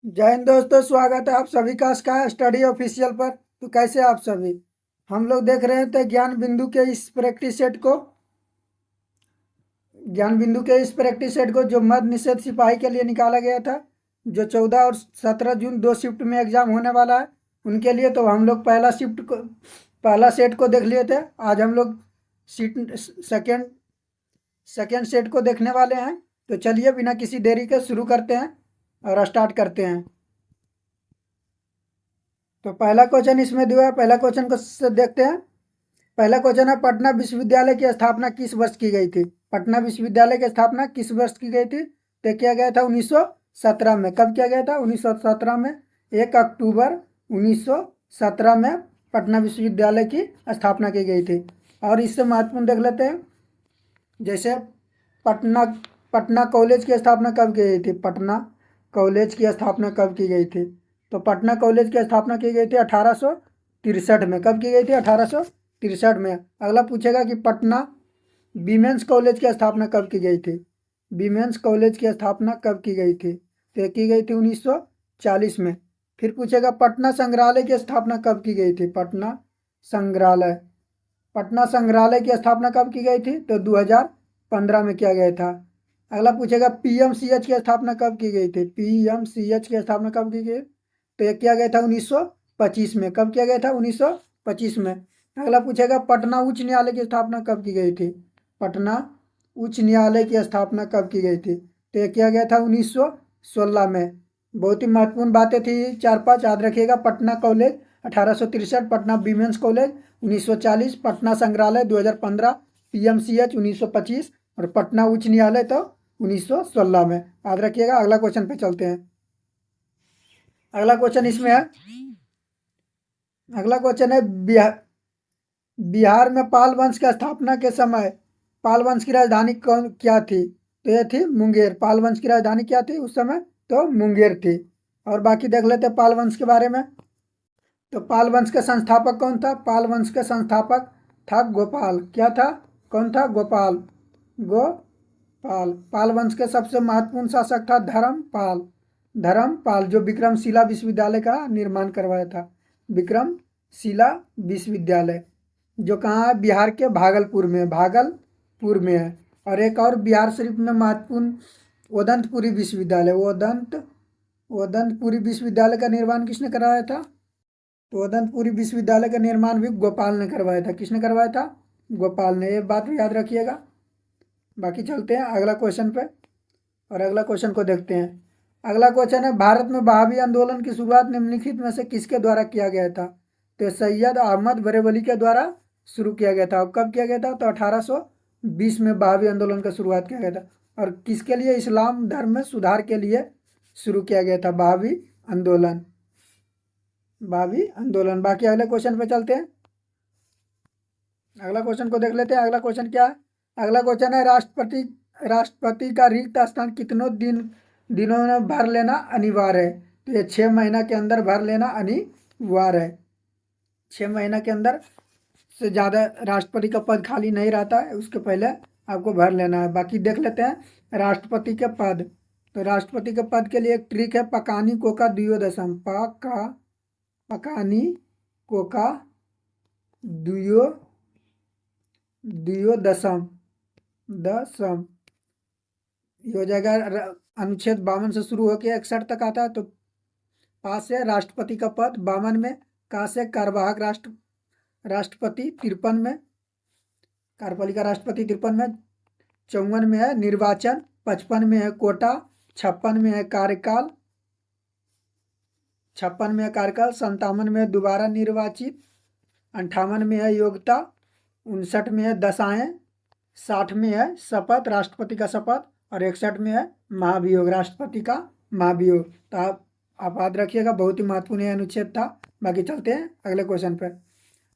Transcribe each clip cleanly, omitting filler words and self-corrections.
जय हिंद दोस्तों, स्वागत है आप सभी का स्काई स्टडी ऑफिशियल पर। तो कैसे हैं आप सभी। हम लोग देख रहे थे ज्ञान बिंदु के इस प्रैक्टिस सेट को। जो मद्य निषेध सिपाही के लिए निकाला गया था, जो 14 और 17 जून 2 शिफ्ट में एग्जाम होने वाला है उनके लिए। तो हम लोग पहला सेट को देख लिए थे। आज हम लोग सीट सेकेंड सेकेंड सेट को देखने वाले हैं। तो चलिए बिना किसी देरी के शुरू करते हैं और स्टार्ट करते हैं। तो पहला क्वेश्चन इसमें दिया है। पहला क्वेश्चन को देखते हैं। पहला क्वेश्चन है, पटना विश्वविद्यालय की स्थापना किस वर्ष की गई थी। पटना विश्वविद्यालय की स्थापना किस वर्ष की गई थी। तो किया गया था 1917 में। कब किया गया था? 1917 में। 1 अक्टूबर 1917 में पटना विश्वविद्यालय की स्थापना की गई थी। और इससे महत्वपूर्ण देख लेते हैं। जैसे पटना पटना कॉलेज की स्थापना कब की गई थी। पटना कॉलेज की स्थापना कब की गई थी। तो पटना कॉलेज की स्थापना की गई थी 1863 में। कब की गई थी? 1863 में। अगला पूछेगा कि पटना वीमेंस कॉलेज की स्थापना कब की गई थी। वीमेंस कॉलेज की स्थापना कब की गई थी। तो की गई थी 1940 में। फिर पूछेगा पटना संग्रहालय की स्थापना कब की गई थी। पटना संग्रहालय की स्थापना कब की गई थी। तो 2015 में किया गया था। अगला पूछेगा पीएमसीएच की स्थापना कब की गई थी। पीएमसीएच की स्थापना कब की गई। तो ये किया गया था 1925 में। कब किया गया था? 1925 में। अगला पूछेगा पटना उच्च न्यायालय की स्थापना कब की गई थी। पटना उच्च न्यायालय की स्थापना कब की गई थी। तो ये किया गया था 1916 में। बहुत ही महत्वपूर्ण बातें थी, 4-5 याद रखिएगा। Patna college 1863, Patna women's college 1940, Patna संग्रहालय 2015, पीएमसीएच 1925 और पटना उच्च न्यायालय तो 1916 में। याद रखिएगा। अगला क्वेश्चन पे चलते हैं। अगला क्वेश्चन इसमें है। अगला क्वेश्चन है, बिहार में पाल वंश की स्थापना के समय पाल वंश की राजधानी कौन क्या थी। तो ये थी मुंगेर। पाल वंश की राजधानी क्या थी उस समय? तो मुंगेर थी। और बाकी देख लेते हैं पाल वंश के बारे में। तो पाल वंश का संस्थापक कौन था? पाल वंश का संस्थापक था गोपाल। क्या था? कौन था? गोपाल। पाल वंश के सबसे महत्वपूर्ण शासक था धर्मपाल, जो विक्रमशिला विश्वविद्यालय का निर्माण करवाया था। विक्रमशिला विश्वविद्यालय जो कहाँ है? बिहार के भागलपुर में है। और एक और बिहार शरीफ में महत्वपूर्ण उदंतपुरी विश्वविद्यालय का निर्माण किसने करवाया था। तो उदंतपुरी विश्वविद्यालय का निर्माण भी गोपाल ने करवाया था। किसने करवाया था? गोपाल ने। ये बात भी याद रखिएगा। बाकी चलते हैं अगला क्वेश्चन पे और अगला क्वेश्चन को देखते हैं। अगला क्वेश्चन है, भारत में बहावी आंदोलन की शुरुआत निम्नलिखित में से किसके द्वारा किया गया था। तो सैयद अहमद बरेलवी के द्वारा शुरू किया गया था। कब किया गया था? तो 1820 में बहावी आंदोलन का शुरुआत किया गया था। और किसके लिए? इस्लाम धर्म में सुधार के लिए शुरू किया गया था बहावी आंदोलन। बाकी अगले क्वेश्चन पे चलते हैं। अगला क्वेश्चन को देख लेते हैं। अगला क्वेश्चन क्या है? अगला क्वेश्चन है, राष्ट्रपति का रिक्त स्थान कितनों दिनों में भर लेना अनिवार्य है। तो ये 6 महीना के अंदर भर लेना अनिवार्य है। 6 महीना के अंदर से ज़्यादा राष्ट्रपति का पद खाली नहीं रहता है, उसके पहले आपको भर लेना है। बाकी देख लेते हैं राष्ट्रपति के पद। तो राष्ट्रपति के पद के लिए एक ट्रिक है, पकानी कोका द्वियोदशम। पकानी कोका द्वियोदशम ये हो जाएगा। अनुच्छेद 52 से शुरू होकर 61 तक आता है। तो पास से राष्ट्रपति का पद 52 में, का से कार्यवाहक राष्ट्रपति 53 में, कार्यपालिका राष्ट्रपति 53 में, 54 में है निर्वाचन, 55 में है कोटा, 56 में है कार्यकाल, 57 में दोबारा निर्वाचित, 58 में है योग्यता, 59 में है दशाएं, 60 में है शपथ, राष्ट्रपति का शपथ, और 61 में है महाभियोग, राष्ट्रपति का महाभियोग। तो आप याद रखिएगा, बहुत ही महत्वपूर्ण अनुच्छेद था। बाकी चलते हैं अगले क्वेश्चन पर।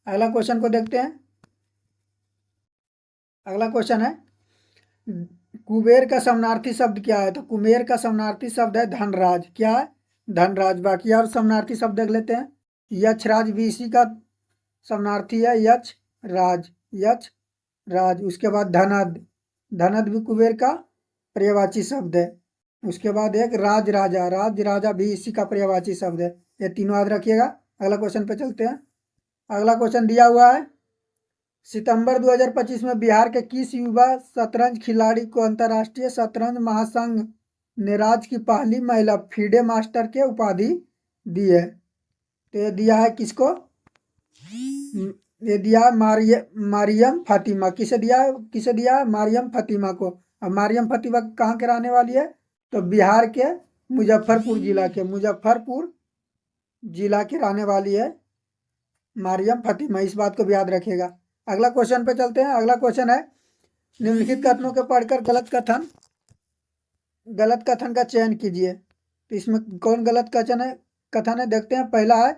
अगला क्वेश्चन को देखते हैं। अगला क्वेश्चन है, कुबेर का समानार्थी शब्द क्या है। तो कुबेर का समानार्थी शब्द है धनराज। क्या है? धनराज। बाकी और समानार्थी शब्द देख लेते हैं। यक्षराज भी इसी का समानार्थी है, यक्षराज। उसके बाद धनद भी कुबेर का पर्यायवाची शब्द है। उसके बाद एक राज राजा, राज राजा भी इसी का पर्यायवाची शब्द है। ये तीनों याद रखिएगा। अगला क्वेश्चन पे चलते हैं। अगला क्वेश्चन दिया हुआ है, सितंबर 2025 में बिहार के किस युवा शतरंज खिलाड़ी को अंतर्राष्ट्रीय शतरंज महासंघ ने राज्य की पहली महिला फीडे मास्टर के उपाधि दी है? तो ये दिया है किसको? ये दिया मारियम फातिमा। किसे दिया? किसे दिया? मारियम फातिमा को। अब मारियम फातिमा कहाँ के रहने वाली है? तो बिहार के मुजफ्फरपुर जिला के, मुजफ्फरपुर जिला की रहने वाली है मारियम फातिमा। इस बात को भी याद रखिएगा। अगला क्वेश्चन पे चलते हैं। अगला क्वेश्चन है, निम्नलिखित कथनों के पढ़कर गलत कथन का चयन कीजिए। तो इसमें कौन गलत कथन है देखते हैं। पहला है,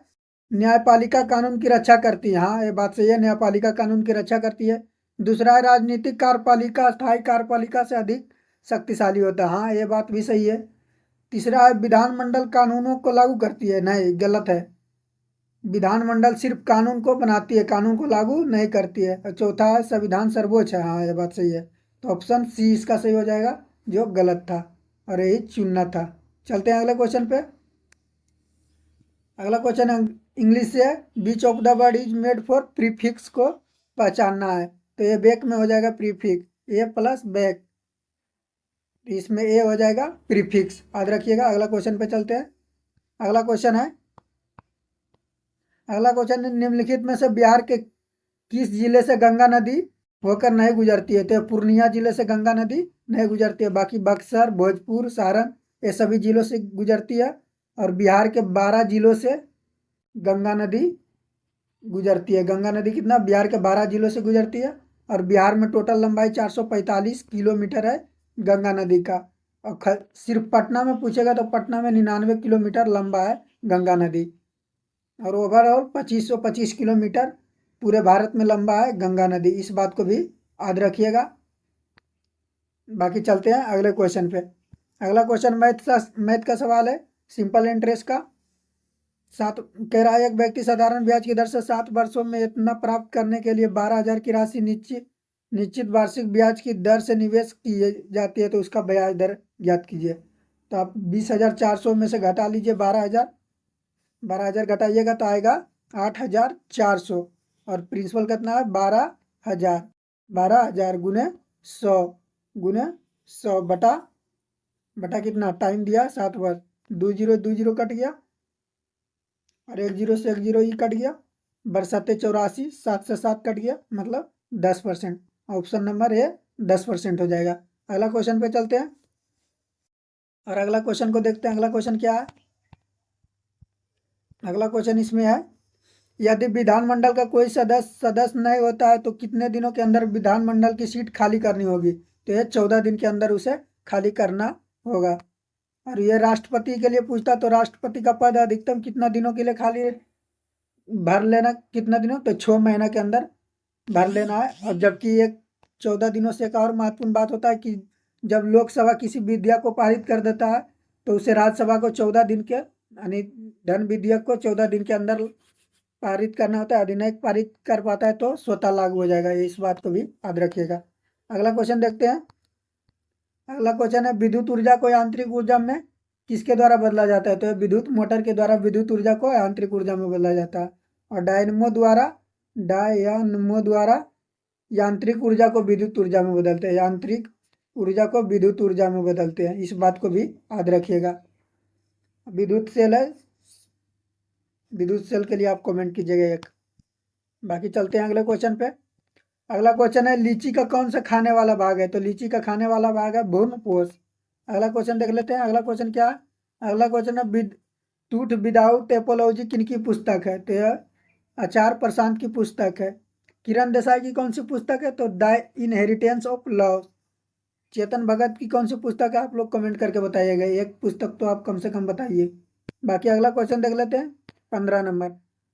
न्यायपालिका कानून की रक्षा करती है। हाँ, ये बात सही है, न्यायपालिका कानून की रक्षा करती है। दूसरा है, राजनीतिक कार्यपालिका अस्थायी कार्यपालिका से अधिक शक्तिशाली होता है। हाँ, ये बात भी सही है। तीसरा है, विधानमंडल कानूनों को लागू करती है। नहीं, गलत है। विधानमंडल सिर्फ कानून को बनाती है, कानून को लागू नहीं करती है। और चौथा है, संविधान सर्वोच्च है। हाँ, ये बात सही है। तो ऑप्शन सी इसका सही हो जाएगा, जो गलत था और यही चुनना था। चलते हैं अगले क्वेश्चन पे। अगला क्वेश्चन इंग्लिश से है, which of the word is made for prefix को पहचानना है। तो ये बैक में हो जाएगा प्रीफिक्स, ए प्लस बैक, इसमें ए हो जाएगा प्रीफिक्स, याद रखिएगा। अगला क्वेश्चन पे चलते हैं। अगला क्वेश्चन है, निम्नलिखित में से बिहार के किस जिले से गंगा नदी होकर नहीं गुजरती है? तो पूर्णिया जिले से गंगा नदी नहीं गुजरती है, बाकी बक्सर, भोजपुर, सारण, ये सभी जिलों से गुजरती है। और बिहार के 12 जिलों से गंगा नदी गुजरती है। गंगा नदी कितना? बिहार के 12 जिलों से गुजरती है। और बिहार में टोटल लंबाई 445 किलोमीटर है गंगा नदी का। और सिर्फ पटना में पूछेगा तो पटना में 99 किलोमीटर लंबा है गंगा नदी। और ओवरऑल 2525 किलोमीटर पूरे भारत में लंबा है गंगा नदी। इस बात को भी याद रखिएगा। बाकी चलते हैं अगले क्वेश्चन पे। अगला क्वेश्चन मैथ का सवाल है, सिंपल इंटरेस्ट का। कह रहा है, एक व्यक्ति साधारण ब्याज की दर से 7 वर्षों में इतना प्राप्त करने के लिए 12,000 की राशि निश्चित वार्षिक ब्याज की दर से निवेश की जाती है, तो उसका ब्याज दर ज्ञात कीजिए। तो आप 20,400 में से घटा लीजिए 12,000 घटाइएगा तो आएगा 8,400। और प्रिंसिपल कितना है? 12,000। 12,000 गुने 100 बटा कितना टाइम दिया? 7 वर्ष। 2 जीरो कट गया और 1 जीरो से 1 जीरो ही कट गया। बरसते 84, 7 से 7 कट गया, मतलब 10%। ऑप्शन नंबर ए 10% हो जाएगा। अगला क्वेश्चन पे चलते हैं और अगला क्वेश्चन को देखते हैं। अगला क्वेश्चन क्या है? अगला क्वेश्चन इसमें है, यदि विधानमंडल का कोई सदस्य नहीं होता है तो कितने दिनों के अंदर विधानमंडल की सीट खाली करनी होगी? तो ये 14 दिन के अंदर उसे खाली करना होगा। और ये राष्ट्रपति के लिए पूछता तो राष्ट्रपति का पद अधिकतम कितना दिनों के लिए खाली भर लेना? कितना दिनों? तो 6 महीने के अंदर भर लेना है। और जबकि एक 14 दिनों से एक और महत्वपूर्ण बात होता है कि जब लोकसभा किसी विधेयक को पारित कर देता है तो उसे राज्यसभा को 14 दिन के, यानी धन विधेयक को 14 दिन के अंदर पारित करना होता है। यदि नहीं पारित कर पाता है तो स्वतः लागू हो जाएगा। इस बात को भी याद रखिएगा। अगला क्वेश्चन देखते हैं। अगला क्वेश्चन है, विद्युत ऊर्जा को यांत्रिक ऊर्जा में किसके द्वारा बदला जाता है? तो विद्युत मोटर के द्वारा विद्युत ऊर्जा को यांत्रिक ऊर्जा में बदला जाता है। और डायनमो द्वारा यांत्रिक ऊर्जा को विद्युत ऊर्जा में बदलते हैं। यांत्रिक ऊर्जा को विद्युत ऊर्जा में बदलते हैं। इस बात को भी याद रखिएगा। विद्युत सेल है, विद्युत सेल के लिए आप कमेंट कीजिएगा एक। बाकी चलते हैं अगले क्वेश्चन पे। अगला क्वेश्चन है, लीची का कौन सा खाने वाला भाग है? तो लीची का खाने वाला भाग है भ्रूणपोष। अगला क्वेश्चन देख लेते हैं। अगला क्वेश्चन क्या है? अगला क्वेश्चन है, टूथ विदाउट टेपोलॉजी किनकी पुस्तक है? तो यह आचार्य प्रशांत की पुस्तक है। किरण देसाई की कौन सी पुस्तक है? तो the inheritance of love. Chetan Bhagat की कौन सी पुस्तक है? आप लोग कमेंट करके बताइएगा। एक पुस्तक तो आप कम से कम बताइए। बाकी अगला क्वेश्चन देख लेते हैं, 15 नंबर।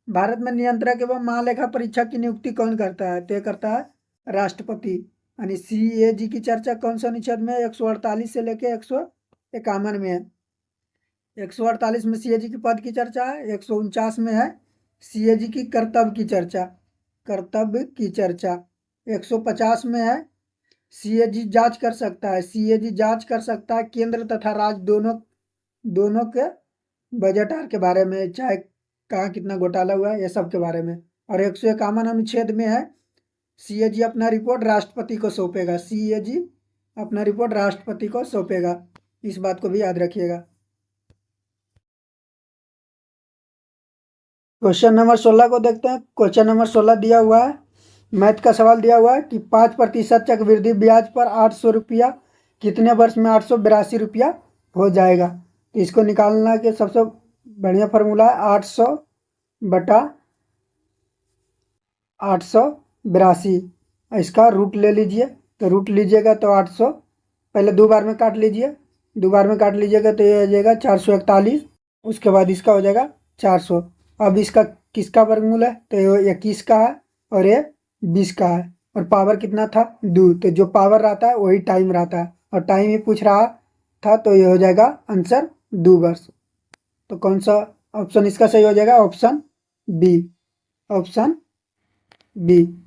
भारत में नियंत्रक एवं महालेखा परीक्षक की नियुक्ति कौन करता है? तय करता है राष्ट्रपति। यानी CAG की चर्चा कौन सा अनुच्छेद में? 148 से लेके 151 में है। 148 में CAG की पद की चर्चा है। 149 में है CAG की कर्तव्य की चर्चा। 150 में है सीएजी जांच कर सकता है, सीएजी जांच कर सकता है केंद्र तथा राज्य दोनों के बजट आर के बारे में, चाहे कहाँ कितना घोटाला हुआ है, ये सब के बारे में। और 151 अनुच्छेद में है सीएजी अपना रिपोर्ट राष्ट्रपति को सौंपेगा, सीएजी अपना रिपोर्ट राष्ट्रपति को सौंपेगा, इस बात को भी याद रखिएगा। क्वेश्चन नंबर 16 को देखते हैं। क्वेश्चन नंबर 16 दिया हुआ है, मैथ का सवाल दिया हुआ है कि 5% चक्रवृद्धि ब्याज पर 800 रुपया कितने वर्ष में 882 रुपया हो जाएगा। तो इसको निकालना के सबसे बढ़िया फार्मूला है 800 बटा 882। इसका रूट ले लीजिए, तो रूट लीजिएगा तो 800, पहले 2 बार में काट लीजिए, 2 बार में काट लीजिएगा तो ये आ जाएगा 441, उसके बाद इसका हो जाएगा 400। अब इसका किसका वर्गमूल है, तो ये 21 का है और ये 20 का है, और पावर कितना था 2, तो जो पावर रहता है वही टाइम रहता है, और टाइम ही पूछ रहा था, तो ये हो जाएगा आंसर 2 वर्ष। तो कौन सा ऑप्शन इसका सही हो जाएगा, option B, option B,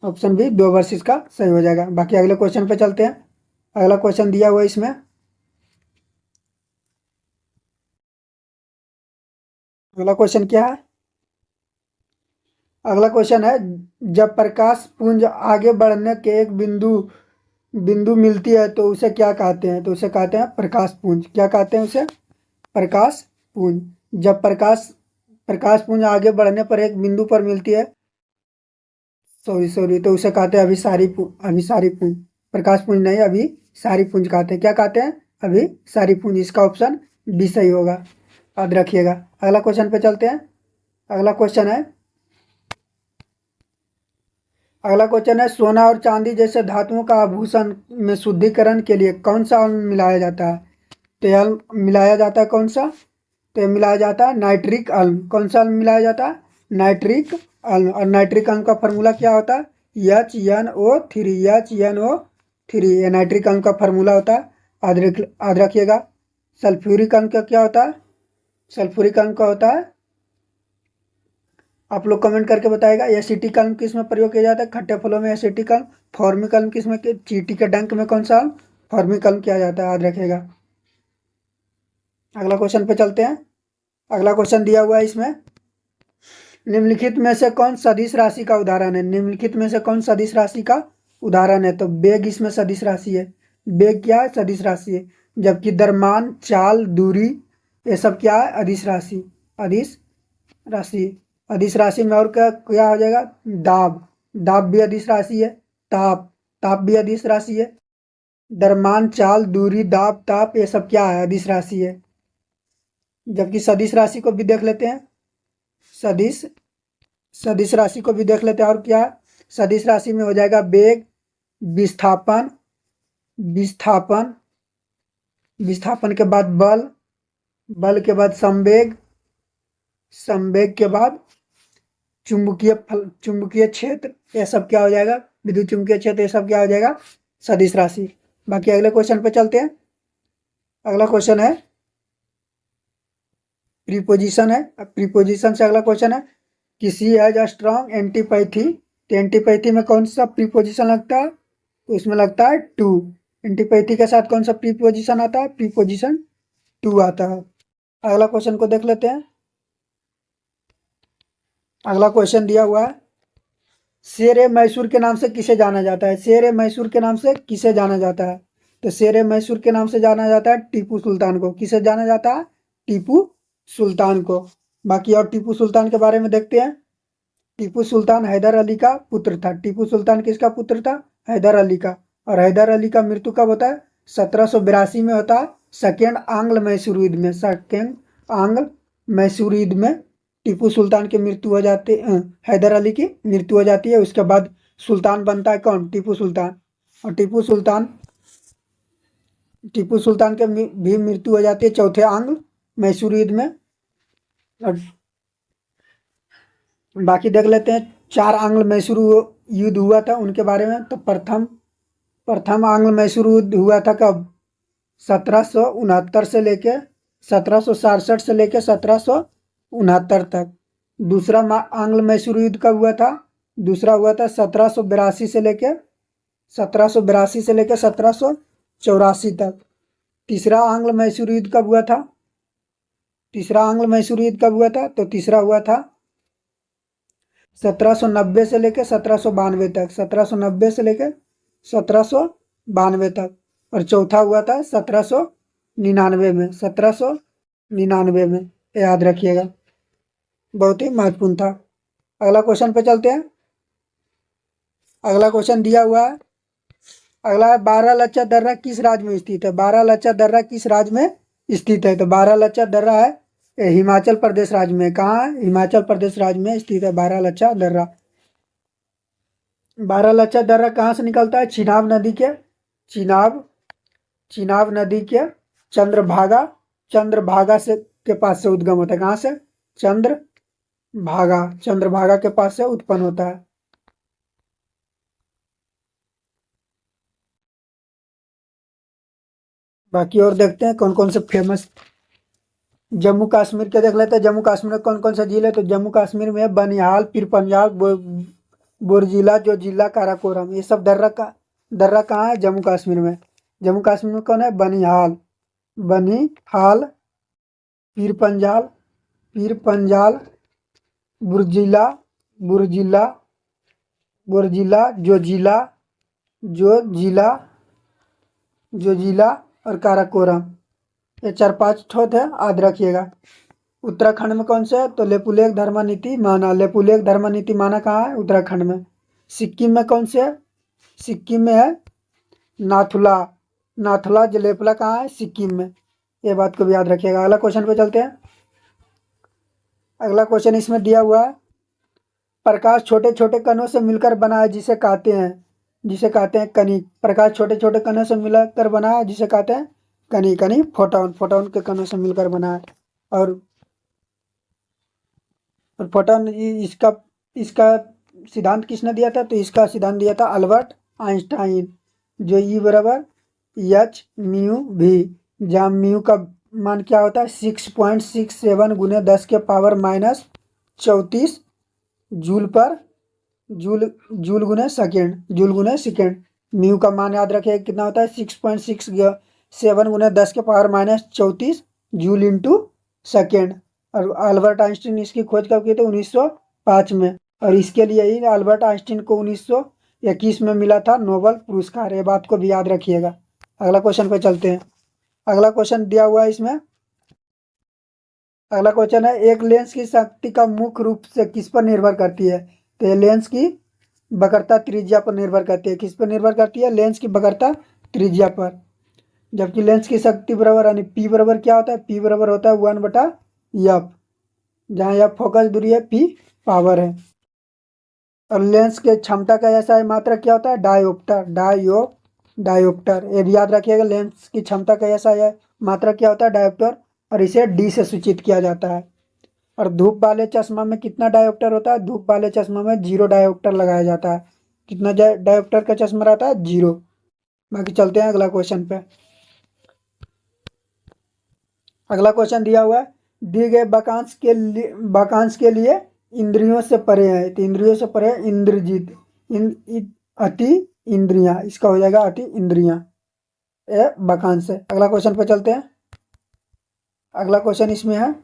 option B 2 वर्ष इसका सही हो जाएगा। बाकी अगले क्वेश्चन पे चलते हैं। अगला क्वेश्चन दिया हुआ है इसमें, अगला क्वेश्चन क्या है, अगला क्वेश्चन है जब प्रकाश पुंज आगे बढ़ने के एक बिंदु मिलती है तो उसे क्या कहते हैं, तो उसे कहते हैं प्रकाश पुंज। क्या कहते हैं उसे, प्रकाश पुंज। जब प्रकाश पुंज आगे बढ़ने पर एक बिंदु पर मिलती है, सॉरी, तो उसे कहते हैं अभिसारी पुंज। प्रकाश पुंज नहीं, अभिसारी पुंज कहते हैं। क्या कहते हैं, अभिसारी पुंज। इसका ऑप्शन बी सही होगा, याद रखिएगा। अगला क्वेश्चन पे चलते हैं। अगला क्वेश्चन है सोना और चांदी जैसे धातुओं का आभूषण में शुद्धिकरण के लिए कौन सा अम्ल मिलाया जाता है। तो मिलाया जाता है कौन सा, तो मिलाया जाता है नाइट्रिक अम्ल। कौन सा अम्ल मिलाया जाता है, नाइट्रिक अम्ल। और नाइट्रिक अम्ल का फार्मूला क्या होता है, HNO3, HNO3, ये नाइट्रिक अम्ल का फार्मूला होता है, याद रखिएगा। सल्फ्यूरिक अम्ल का क्या होता है, सल्फ्यूरिक अम्ल का होता है, आप लोग कमेंट करके बताएगा। एसिटिक अम्ल किस में प्रयोग किया जाता है, खट्टे फलों में एसिटिक अम्ल। फॉर्मिक अम्ल किस में, चींटी के डंक में कौन सा अम्ल, फॉर्मिक अम्ल किया जाता है, याद रखिएगा। अगला क्वेश्चन पे चलते हैं। अगला क्वेश्चन दिया हुआ है इसमें, निम्नलिखित में से कौन सदिश राशि का उदाहरण है, निम्नलिखित में से कौन सदिश राशि का उदाहरण है। तो बेग इसमें सदिश राशि है, बेग क्या है, सदिश राशि है। जबकि दरमान, चाल, दूरी, ये सब क्या है, अदिश राशि, अदिश राशि। अदिश राशि में और क्या हो जाएगा, दाब भी अदिश राशि है, ताप भी अदिश राशि है। दरमान, चाल, दूरी, दाब, ताप, ये सब क्या है, अदिश राशि है। जबकि सदिश राशि को भी देख लेते हैं, सदिश राशि को भी देख लेते हैं। और क्या, सदिश राशि में हो जाएगा बेग, विस्थापन के बाद बल के बाद संवेग के बाद चुंबकीय क्षेत्र, यह सब क्या हो जाएगा, विद्युत चुंबकीय क्षेत्र, ये सब क्या हो जाएगा, सदिश राशि। बाकी अगले क्वेश्चन पे चलते हैं। अगला क्वेश्चन है प्रीपोजिशन है। प्रीपोजिशन से अगला क्वेश्चन है, किसी हैज अ स्ट्रॉन्ग एंटीपैथी, तो एंटीपैथी में कौन सा प्रीपोजिशन लगता है, तो इसमें लगता है टू। एंटीपैथी के साथ कौन सा प्रीपोजिशन आता है, प्रीपोजिशन टू आता है। अगला क्वेश्चन को देख लेते हैं। अगला क्वेश्चन दिया हुआ है, शेर ए मैसूर के नाम से किसे जाना जाता है, शेर ए मैसूर के नाम से किसे जाना जाता है। तो शेर ए मैसूर के नाम से जाना जाता है टीपू सुल्तान को। किसे जाना जाता है, टीपू सुल्तान को। बाकी और टीपू सुल्तान के बारे में देखते हैं। टीपू सुल्तान हैदर अली का पुत्र था। टीपू सुल्तान किसका पुत्र था, हैदर अली का। और हैदर अली का मृत्यु कब होता है, 1782 में होता है, सेकेंड आंग्ल मैसूर युद्ध में। सेकेंड आंग्ल मैसूर युद्ध में टीपू सुल्तान की मृत्यु हो जाती, हैदर अली की मृत्यु हो जाती है। उसके बाद सुल्तान बनता है कौन, टीपू सुल्तान। और टीपू सुल्तान के भी मृत्यु हो जाती है चौथे आंग्ल मैसूर युद्ध में। और बाकी देख लेते हैं, 4 आंग्ल मैसूर युद्ध हुआ था उनके बारे में। तो प्रथम आंग्ल मैसूर युद्ध हुआ था कब, 1769 से लेके 1767 से लेके 1769 तक। दूसरा आंग्ल मैसूर युद्ध कब हुआ था, दूसरा हुआ था 1782 से लेके 1782 से लेकर 1784 तक। तीसरा आंग्ल मैसूर युद्ध कब हुआ था? तीसरा आंग्ल मैसूर युद्ध कब हुआ था? तो तीसरा हुआ था 1790 से लेकर 1792 तक। 1790 से लेकर 1792 तक। और चौथा हुआ था 1799 में। 1799 में, याद रखिएगा, बहुत ही महत्वपूर्ण था। अगला क्वेश्चन पे चलते हैं। अगला क्वेश्चन दिया हुआ है। अगला है, बारालाचा दर्रा किस राज्य में स्थित है? बारालाचा दर्रा किस राज्य में स्थित है? तो बारालाचा दर्रा है हिमाचल प्रदेश राज्य में। कहाँ है? हिमाचल प्रदेश राज्य में स्थित है बारालाचा दर्रा। बारालाचा दर्रा कहाँ से निकलता है? चिनाब नदी के चिनाब नदी के चंद्रभागा से के पास से उद्गम होता है। कहाँ से? चंद्रभागा के पास से उत्पन्न होता है। बाकी और देखते हैं कौन कौन से फेमस। जम्मू कश्मीर के देख लेते हैं। जम्मू कश्मीर में कौन कौन सा जिले? तो जम्मू कश्मीर में बनिहाल, पीर पंजाल, बोरजिला, जो जिला, काराकोरम, ये सब दर्रा कहाँ है? जम्मू कश्मीर में। जम्मू कश्मीर में कौन है? बनिहाल, पीर पंजाल, बुरजिला, जो जिला और काराकोरम, ये 4-5 ठो थे, याद रखिएगा। उत्तराखंड में कौन से है? तो लेपुलेख धर्मनीति माना कहाँ है? उत्तराखंड में। सिक्किम में कौन से है? सिक्किम में है नाथुला जलेपला, कहाँ है? सिक्किम में। ये बात को भी याद रखिएगा। अगला क्वेश्चन पे चलते हैं। अगला क्वेश्चन इसमें दिया हुआ है, प्रकाश छोटे छोटे कणों से मिलकर बना है जिसे कहते हैं कणिक। प्रकाश छोटे छोटे कणों से मिलकर बना है जिसे कहते हैं कणिक। फोटोन के कणों से मिलकर बना है। और फोटोन, इसका सिद्धांत किसने दिया था? तो इसका सिद्धांत दिया था अल्बर्ट आइंस्टाइन, जो E बराबर एच म्यू भी, जहाँ म्यू का मान क्या होता है? 6.67 गुने 10 के पावर -34 जूल गुने सेकेंड। म्यू का मान याद रखिए कितना होता है? 6.67 गुने 10 के पावर -34 जूल इंटू सेकेंड। और अल्बर्ट आइंस्टीन इसकी खोज कब की थी? 1905 में। और इसके लिए ही अल्बर्ट आइंस्टीन को 1921 में मिला था नोबेल पुरस्कार। ये बात को भी याद रखिएगा। अगला क्वेश्चन पे चलते हैं। अगला क्वेश्चन दिया हुआ है इसमें। अगला क्वेश्चन है, एक लेंस की शक्ति का मुख्य रूप से किस पर निर्भर करती है? तो ये लेंस की वक्रता त्रिज्या पर निर्भर करती है। किस पर निर्भर करती है? लेंस की वक्रता त्रिज्या पर। जबकि लेंस की शक्ति बराबर, यानी P बराबर क्या होता है? P बराबर होता है 1/F, जहाँ F फोकस दूरी है, P पावर है। और लेंस के क्षमता का ऐसा है मात्रा क्या होता है? डायोप्टर। ये भी याद रखिएगा। लेंस की क्षमता का ऐसा है मात्रा क्या होता है? डायोप्टर। और इसे D से सूचित किया जाता है। और धूप वाले चश्मा में कितना डायोप्टर होता है? धूप वाले चश्मा में 0 डायोप्टर लगाया जाता है। कितना डायोप्टर का चश्मा रहता है? 0। बाकी चलते हैं अगला क्वेश्चन पे। अगला क्वेश्चन दिया हुआ है, दिए गए वाक्यांश के लिए इंद्रियों से परे है। तो इंद्रियों से परे इंद्रजीत, अति इंद्रियां, इसका हो जाएगा अति इंद्रियां। ये वाक्यांश है। अगला क्वेश्चन पे चलते हैं। अगला क्वेश्चन इसमें है,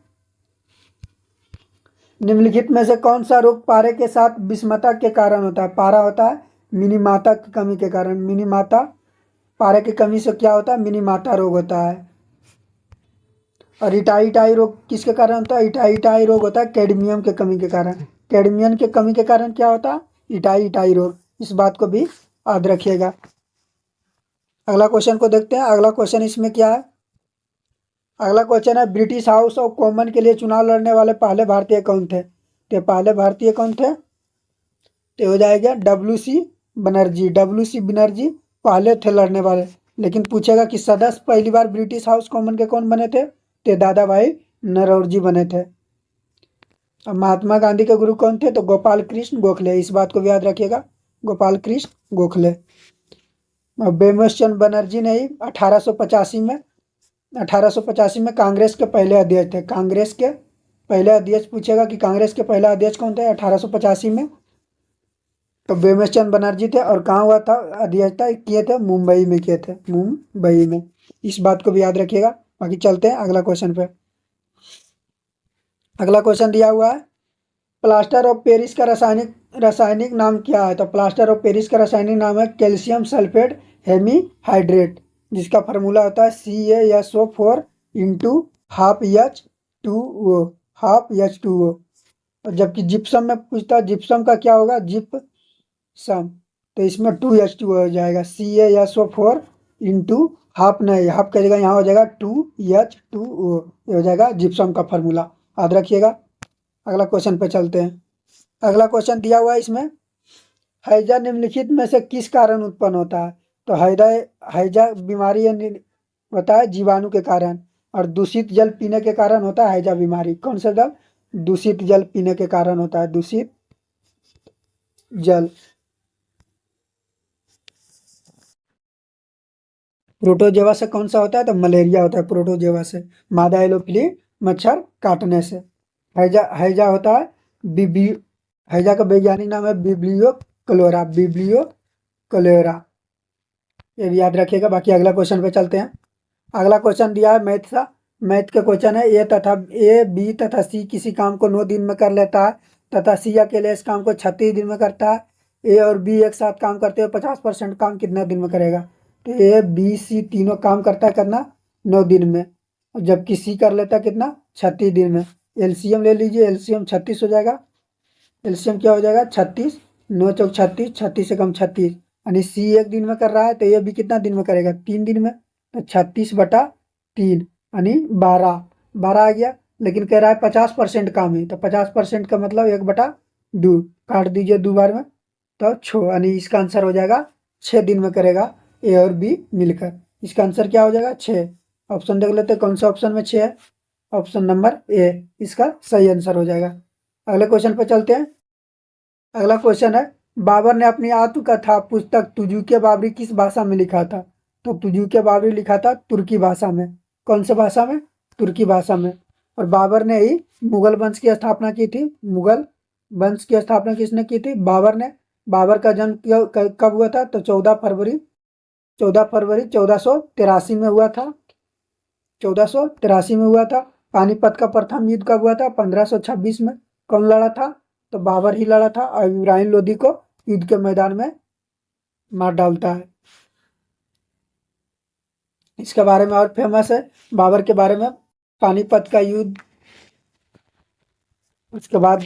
निम्नलिखित में से कौन सा रोग पारे के साथ विषमता के कारण होता है? पारा होता है मिनीमाता की कमी के कारण। मिनीमाता, पारे की कमी से क्या होता है? मिनीमाता रोग होता है। और इटाई रोग किसके कारण होता है? इटाई रोग होता है कैडमियम के कमी के कारण। कैडमियम के कमी के कारण क्या होता है? इटाई रोग। इस बात को भी याद रखिएगा। अगला क्वेश्चन को देखते हैं। अगला क्वेश्चन इसमें क्या है? अगला क्वेश्चन है, ब्रिटिश हाउस ऑफ कॉमन के लिए चुनाव लड़ने वाले पहले भारतीय कौन थे? तो पहले भारतीय कौन थे? तो हो जाएगा WC बनर्जी पहले थे लड़ने वाले। लेकिन पूछेगा कि सदस्य पहली बार ब्रिटिश हाउस कॉमन के कौन बने थे? तो दादा भाई नरौजी बने थे। अब महात्मा गांधी के गुरु कौन थे? तो गोपाल कृष्ण गोखले। इस बात को भी याद रखिएगा, गोपाल कृष्ण गोखले। बेमोस बनर्जी ने ही 1885 में कांग्रेस के पहले अध्यक्ष थे। कांग्रेस के पहले अध्यक्ष पूछेगा कि कांग्रेस के पहला अध्यक्ष कौन थे 1885 में? तो बेमचंद बनर्जी थे, और कहाँ हुआ था अध्यक्षता किए थे, मुंबई में किए थे, मुंबई में। इस बात को भी याद रखिएगा। बाकी चलते हैं अगला क्वेश्चन पे। अगला क्वेश्चन दिया हुआ है, प्लास्टर ऑफ पेरिस का रासायनिक रासायनिक नाम क्या है? तो प्लास्टर ऑफ पेरिस का रासायनिक नाम है कैल्शियम सल्फेट हेमीहाइड्रेट, जिसका फार्मूला होता है CaSO4 into half H2O, half H2O। और जबकि जिप्सम में पूछता है जिप्सम का क्या होगा, जिप्सम, तो इसमें 2H2O हो जाएगा। CaSO4 इंटू हाफ, नहीं हाफ का जगह यहाँ हो जाएगा 2H2O, ये हो जाएगा जिप्सम का फार्मूला, याद रखिएगा। अगला क्वेश्चन पे चलते हैं। अगला क्वेश्चन दिया हुआ है इसमें, हैजा निम्नलिखित में से किस कारण उत्पन्न होता है? तो हैजा बीमारी होता है जीवाणु के कारण, और दूषित जल पीने के कारण होता है हैजा बीमारी। कौन सा जल? दूषित जल पीने के कारण होता है, दूषित जल। प्रोटोजेवा से कौन सा होता है? तो मलेरिया होता है प्रोटोजेवा से, मादा एलोफिली मच्छर काटने से। हैजा हैजा होता है हैजा का वैज्ञानिक नाम है बिब्लियो क्लोरा, बिब्लियो क्लोरा, ये भी याद रखिएगा। बाकी अगला क्वेश्चन पे चलते हैं। अगला क्वेश्चन दिया है मैथ का। मैथ का क्वेश्चन है, ए बी तथा सी किसी काम को 9 दिन में कर लेता है तथा सी अकेले इस काम को 36 दिन में करता है। ए और बी एक साथ काम करते हुए 50% काम कितना दिन में करेगा? तो ए बी सी तीनों काम करता है करना 9 दिन में, और जबकि सी कर लेता है कितना, 36 दिन में। एलसीएम ले लीजिए, एलसीएम 36 हो जाएगा। एलसीएम क्या हो जाएगा, 36, 9 चौक 36, 36 से कम 36, यानी सी 1 दिन में कर रहा है, तो ये भी कितना दिन में करेगा, 3 दिन में। तो 36/3 यानी 12 आ गया। लेकिन कह रहा है 50% काम है, तो 50% का मतलब 1/2, काट दीजिए 2 बार में, तो 6, यानी इसका आंसर हो जाएगा 6 दिन में करेगा ए और बी मिलकर। इसका आंसर क्या हो जाएगा, 6। ऑप्शन देख लेते हैं कौन सा ऑप्शन में 6 है। ऑप्शन नंबर ए इसका सही आंसर हो जाएगा। अगले क्वेश्चन पर चलते हैं। अगला क्वेश्चन है, बाबर ने अपनी आत्मकथा पुस्तक तुजुके बाबरी किस भाषा में लिखा था? तो तुजुके बाबरी लिखा था तुर्की भाषा में। कौन से भाषा में? तुर्की भाषा में। और बाबर ने ही मुगल वंश की स्थापना की थी। मुगल वंश की स्थापना किसने की थी? बाबर ने। बाबर का जन्म कब हुआ था? तो 14 फरवरी 1483 में हुआ था। 1483 में हुआ था। पानीपत का प्रथम युद्ध कब हुआ था? 1526 में। कौन लड़ा था? तो बाबर ही लड़ा था, और इब्राहिम लोदी को युद्ध के मैदान में मार डालता है। इसके बारे में और फेमस है बाबर के बारे में, पानीपत का युद्ध, उसके बाद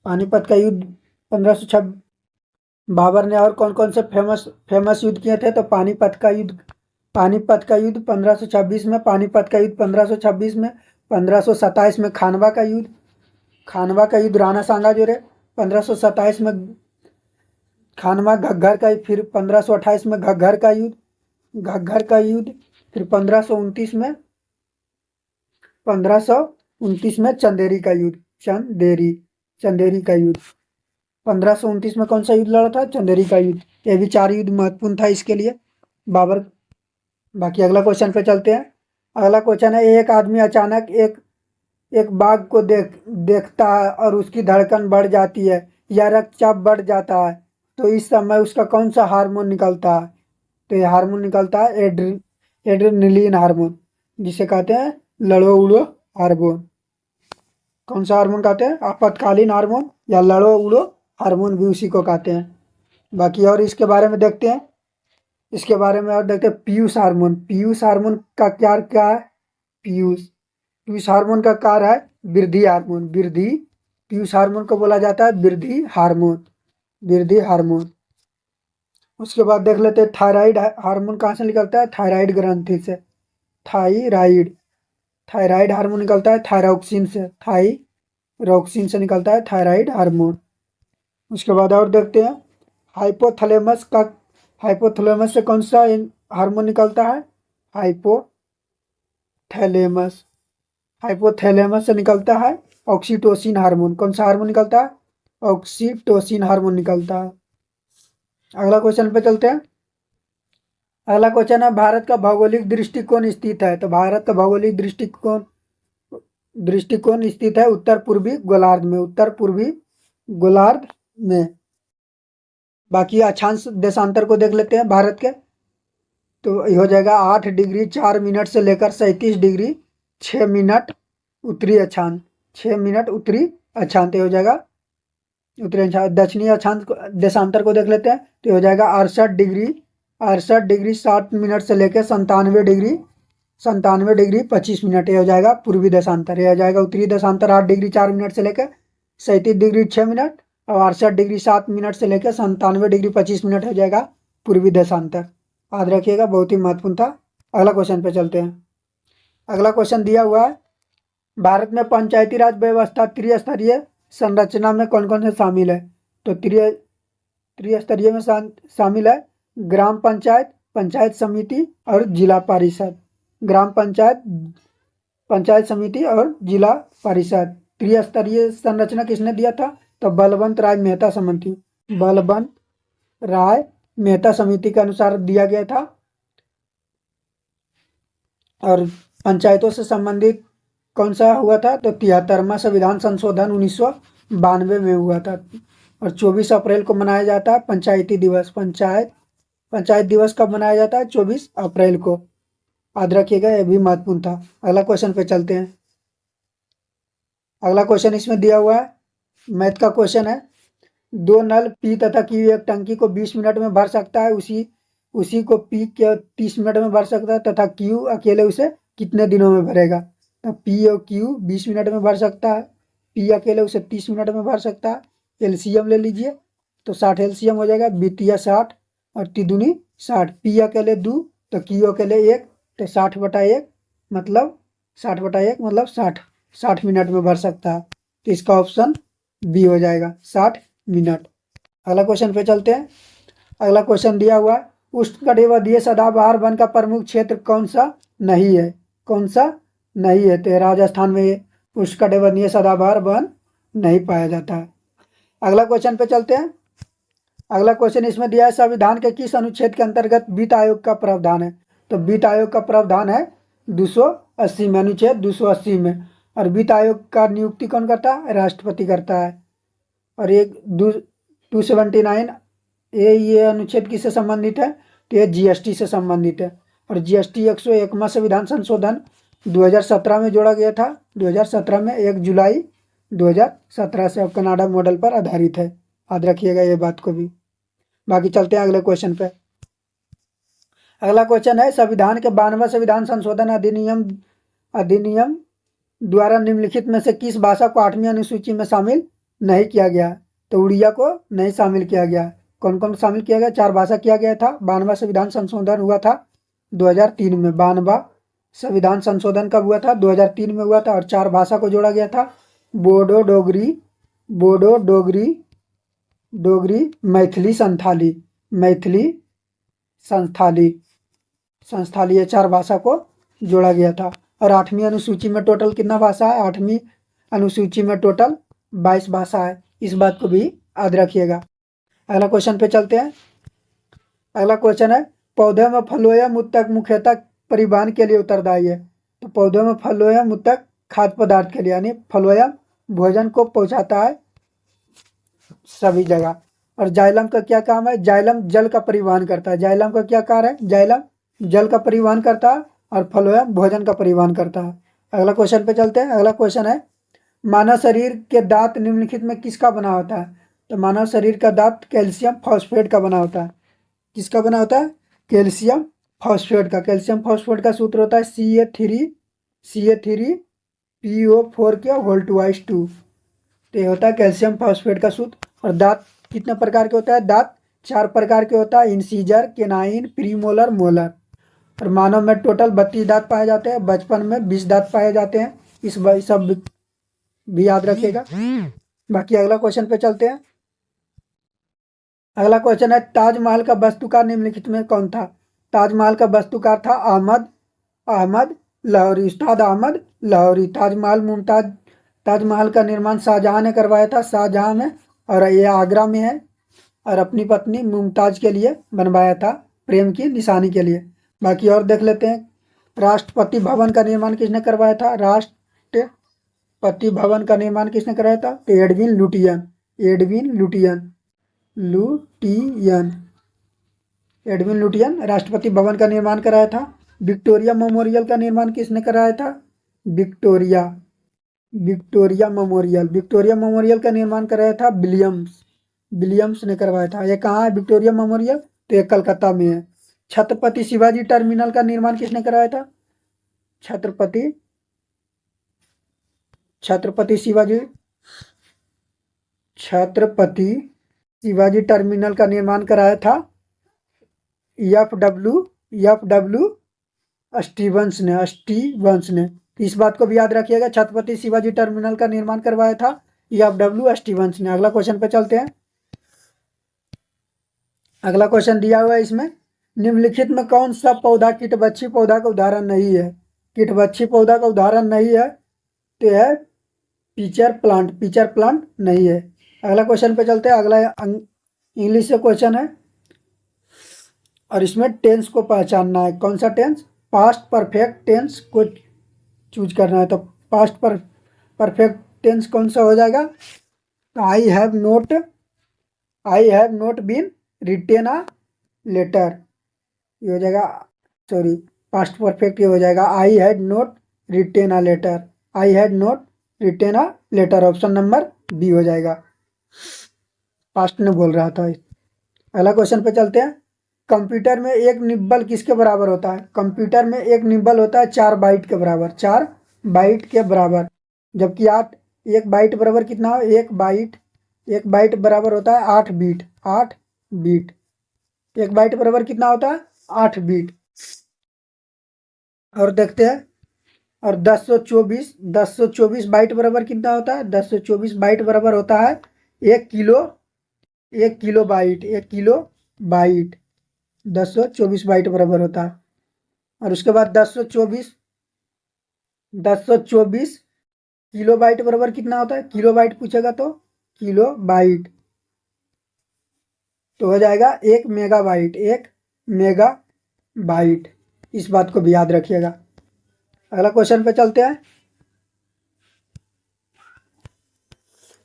पानीपत का युद्ध 1526। बाबर ने और कौन कौन से फेमस युद्ध किए थे? तो पानीपत का युद्ध 1526 में, पानीपत का युद्ध 1526 में, 1527 में खानवा का युद्ध राणा सांगा जोड़े, 1527 में खानवा घग्गर का, फिर 1528 में घग्गर का युद्ध, फिर 1529 में चंदेरी का युद्ध, चंदेरी का युद्ध। 1529 में कौन सा युद्ध लड़ा था? चंदेरी का युद्ध। ये भी 4 युद्ध महत्वपूर्ण था इसके लिए बाबर। बाकी अगला क्वेश्चन पे चलते हैं। अगला क्वेश्चन है, एक आदमी अचानक एक बाघ को देखता है और उसकी धड़कन बढ़ जाती है या रक्तचाप बढ़ जाता है, तो इस समय उसका कौन सा हार्मोन निकलता है? तो ये हार्मोन निकलता है एड्रेनलिन हार्मोन, जिसे कहते हैं लड़ो उड़ो हार्मोन। कौन सा हार्मोन कहते हैं? आपातकालीन हार्मोन या लड़ो उड़ो हार्मोन भी उसी को कहते हैं। बाकी और इसके बारे में देखते हैं। पीयूष हार्मोन का क्या क्या है? पीयूष हार्मोन का कार्य है वृद्धि हार्मोन। पीयूष हार्मोन को बोला जाता है वृद्धि हार्मोन। उसके बाद देख लेते हैं थायराइड हार्मोन कहाँ से निकलता है? थायराइड ग्रंथि से। थायराइड हार्मोन निकलता है थायरॉक्सिन से निकलता है थायराइड हार्मोन। उसके बाद और देखते हैं, हाइपोथैलेमस से कौन सा हार्मोन निकलता है? हाइपोथैलेमस से निकलता है ऑक्सीटोसिन हार्मोन। कौन सा हार्मोन निकलता है? ऑक्सीटोसिन हार्मोन निकलता है। अगला क्वेश्चन पे चलते हैं। अगला क्वेश्चन है, भारत का भौगोलिक दृष्टिकोण स्थित है। तो भारत का भौगोलिक दृष्टिकोण दृष्टिकोण स्थित है उत्तर पूर्वी गोलार्ध में, उत्तर पूर्वी गोलार्ध में। बाकी अक्षांश देशांतर को देख लेते हैं भारत के। तो ये हो जाएगा 8 डिग्री 4 मिनट से लेकर 37 डिग्री 6 मिनट उत्तरी अक्षांश, 6 मिनट उत्तरी अक्षांश हो जाएगा उत्तरी अक्षांश। दक्षिणी अक्षांश देशांतर को देख लेते हैं। तो हो जाएगा 68 डिग्री 60 मिनट से लेकर 97 डिग्री 25 मिनट। ये हो जाएगा पूर्वी देशांतर। ये हो जाएगा उत्तरी देशांतर 8 डिग्री 4 मिनट से लेकर 37 डिग्री 6 मिनट, और 68 डिग्री 7 मिनट से लेकर 97 डिग्री 25 मिनट हो जाएगा पूर्वी देशांतर। याद रखिएगा, बहुत ही महत्वपूर्ण था। अगला क्वेश्चन पे चलते हैं। अगला क्वेश्चन दिया हुआ है, भारत में पंचायती राज व्यवस्था त्रिस्तरीय संरचना में कौन कौन से शामिल है? तो त्रिस्तरीय में शामिल है ग्राम पंचायत, पंचायत समिति और जिला परिषद। ग्राम पंचायत, पंचायत समिति और जिला परिषद। त्रिस्तरीय संरचना किसने दिया था? तो बलवंत राय मेहता समिति, बलवंत राय मेहता समिति के अनुसार दिया गया था। और पंचायतों से संबंधित कौन सा हुआ था? तो 73वां संविधान संशोधन 1992 में हुआ था। और 24 अप्रैल को मनाया जाता है पंचायती दिवस। पंचायत दिवस कब मनाया जाता है? 24 अप्रैल को। याद रखिएगा, यह भी महत्वपूर्ण था। अगला क्वेश्चन पे चलते हैं। अगला क्वेश्चन इसमें दिया हुआ है, मैथ का क्वेश्चन है। 2 नल पी तथा क्यू एक टंकी को 20 मिनट में भर सकता है, उसी को पी के 30 मिनट में भर सकता है, तथा क्यू अकेले उसे कितने दिनों में भरेगा? तो पी और क्यू 20 मिनट में भर सकता है, पी अकेले उसे 30 मिनट में भर सकता है। एलसीएम ले लीजिए, तो 60 एलसीएम हो जाएगा, बीतिया 60 और तिदुनी 60। पी अकेले 2 तो क्यू अकेले 1, तो 60/1 मतलब 60 मिनट में भर सकता है। तो इसका ऑप्शन बी हो जाएगा, 60 मिनट। अगला क्वेश्चन पे चलते हैं। अगला क्वेश्चन दिया हुआ है, उष्णकटिबंधीय सदाबहार वन का प्रमुख क्षेत्र कौन सा नहीं है? कौन सा नहीं है? तो राजस्थान में उष्णकटिबंधीय सदाबहार वन नहीं पाया जाता है। अगला क्वेश्चन पे चलते हैं। अगला क्वेश्चन इसमें दिया है, संविधान के किस अनुच्छेद के अंतर्गत वित्त आयोग का प्रावधान है? तो वित्त आयोग का प्रावधान है 280 में, अनुच्छेद 280 में। और वित्त आयोग का नियुक्ति कौन करता है? राष्ट्रपति करता है। और एक 279 ये अनुच्छेद किससे संबंधित है? तो ये जीएसटी से संबंधित है। और जीएसटी 101वां संविधान संशोधन 2017 में जोड़ा गया था। 2017 में 1 जुलाई 2017 से कनाडा मॉडल पर आधारित है। याद रखिएगा ये बात को भी। बाकी चलते हैं अगले क्वेश्चन पे। अगला क्वेश्चन है, संविधान के 92वां संविधान संशोधन अधिनियम द्वारा निम्नलिखित में से किस भाषा को 8वीं अनुसूची में शामिल नहीं किया गया? तो उड़िया को नहीं शामिल किया गया। कौन कौन शामिल किया गया? 4 भाषा किया गया था। 92वां संविधान संशोधन हुआ था 2003 में। 92वां संविधान संशोधन कब हुआ था? 2003 में हुआ था। और 4 भाषा को जोड़ा गया था, बोडो डोगरी, मैथिली संथाली, ये 4 भाषा को जोड़ा गया था। और 8वीं अनुसूची में टोटल कितना भाषा है? 8वीं अनुसूची में टोटल 22 भाषा है। इस बात को भी याद रखिएगा। अगला क्वेश्चन पे चलते हैं। अगला क्वेश्चन है, पौधे में फ्लोएम उत्तक मुख्यतः परिवहन के लिए उत्तरदायी है। तो पौधों में फ्लोएम उत्तक खाद्य पदार्थ के लिए, यानी फ्लोएम भोजन को पहुंचाता है सभी जगह। और जाइलम का क्या काम है? जाइलम जल का परिवहन करता है। जाइलम का क्या कार्य है? जाइलम जल का परिवहन करता है और फ्लोएम भोजन का परिवहन करता है। अगला क्वेश्चन पे चलते हैं। अगला क्वेश्चन है, मानव शरीर के दांत निम्नलिखित में किसका बना होता है? तो मानव शरीर का दांत कैल्शियम फॉस्फेट का बना होता है। किसका बना होता है? कैल्शियम फॉस्फेट का। कैल्शियम फॉस्फेट का सूत्र होता है CA3PO4 के होल ट्वाइस 2। तो ये होता है कैल्शियम फॉस्फेट का सूत्र। और दांत कितने प्रकार के होता है? दांत 4 प्रकार के होता है, इंसीजर, केनाइन, प्रीमोलर, मोलर। और मानव में टोटल 32 दांत पाए जाते हैं। बचपन में 20 दांत पाए जाते हैं। इस सब भी याद रखिएगा। बाकी अगला क्वेश्चन पे चलते हैं। अगला क्वेश्चन है, ताजमहल का वास्तुकार निम्नलिखित में कौन था? ताजमहल का वास्तुकार था अहमद लाहौरी, उस्ताद अहमद लाहौरी। ताजमहल का निर्माण शाहजहां ने करवाया था, शाहजहां में। और ये आगरा में है। और अपनी पत्नी मुमताज के लिए बनवाया था, प्रेम की निशानी के लिए। बाकी और देख लेते हैं, राष्ट्रपति भवन का निर्माण किसने करवाया था? राष्ट्रपति भवन का निर्माण किसने कराया था? तो Edwin Lutyens, Edwin Lutyens, Lutyens, Edwin Lutyens Rashtrapati Bhavan का निर्माण कराया था। विक्टोरिया मेमोरियल का निर्माण किसने कराया था? Victoria, Victoria memorial, Victoria memorial का निर्माण कराया था विलियम्स, विलियम्स ने करवाया था। ये कहाँ है विक्टोरिया मेमोरियल? तो ये कलकत्ता में है। छत्रपति शिवाजी टर्मिनल का निर्माण किसने कराया था? छत्रपति, छत्रपति शिवाजी, छत्रपति शिवाजी टर्मिनल का निर्माण कराया था एफ डब्ल्यू स्टीवंस ने, स्टीवंस ने। इस बात को भी याद रखिएगा, छत्रपति शिवाजी टर्मिनल का निर्माण करवाया था एफ.डब्ल्यू. स्टीवंस ने। अगला क्वेश्चन पे चलते हैं। अगला क्वेश्चन दिया हुआ है इसमें, निम्नलिखित में कौन सा पौधा कीटबच्ची पौधा का उदाहरण नहीं है? कीटबच्ची पौधा का उदाहरण नहीं है तो है पीचर प्लांट, पीचर प्लांट नहीं है। अगला क्वेश्चन पे चलते हैं। अगला इंग्लिश से क्वेश्चन है और इसमें टेंस को पहचानना है। कौन सा टेंस? पास्ट परफेक्ट टेंस को चूज करना है। तो पास्ट परफेक्ट टेंस कौन सा हो जाएगा? तो I have not been written a letter, ये हो जाएगा, सॉरी पास्ट परफेक्ट ये हो जाएगा I had not written a letter, I had not written a letter, option number B हो जाएगा। पास्ट में बोल रहा था। अगला क्वेश्चन पे चलते हैं। कंप्यूटर में एक निब्बल किसके बराबर होता है? कंप्यूटर में एक निब्बल होता है 4 बाइट के बराबर, 4 बाइट के बराबर। जबकि 1 बाइट बराबर कितना हो? 1 बाइट बराबर होता है 8 बीट, 8 बीट। 1 बाइट बराबर कितना होता है? 8 बीट। और देखते हैं, और 1024 बाइट बराबर कितना होता है? 1024 बाइट बराबर होता है 1 kilo byte, 1 kilo byte 1024 byte बराबर होता है। और उसके बाद 1024 किलो बाइट बराबर कितना होता है? किलो बाइट पूछेगा तो किलो बाइट तो हो जाएगा 1 मेगाबाइट, 1 मेगाबाइट। इस बात को भी याद रखिएगा। अगला क्वेश्चन पे चलते हैं।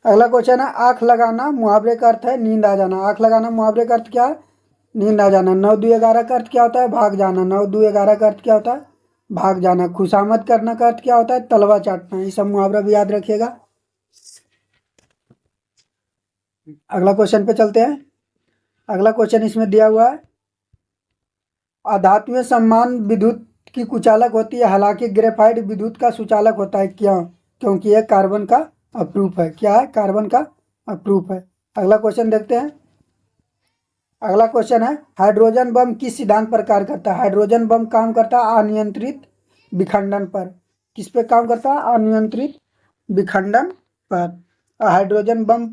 अगला क्वेश्चन है, आंख लगाना मुहावरे का अर्थ है नींद आ जाना। आंख लगाना मुहावरे का अर्थ क्या है? नींद आ जाना। 9-2-11 का अर्थ क्या होता है? भाग जाना। 9-2-11 का अर्थ क्या होता है? भाग जाना। खुशामद करना का अर्थ क्या होता है? तलवा चाटना। ये सब मुहावरा भी याद रखिएगा। अगला क्वेश्चन पे चलते हैं। अगला क्वेश्चन इसमें दिया हुआ है, अधात्मीय सम्मान विद्युत की कुचालक होती है, हालांकि ग्रेफाइट विद्युत का सुचालक होता है। क्यों? क्योंकि यह कार्बन का अप्रूफ है। क्या है? कार्बन का अप्रूफ है। अगला क्वेश्चन देखते हैं। अगला क्वेश्चन है, हाइड्रोजन बम किस सिद्धांत पर कार्य करता है? हाइड्रोजन बम काम करता है अनियंत्रित विखंडन पर। किस पे काम करता है? अनियंत्रित विखंडन पर। हाइड्रोजन बम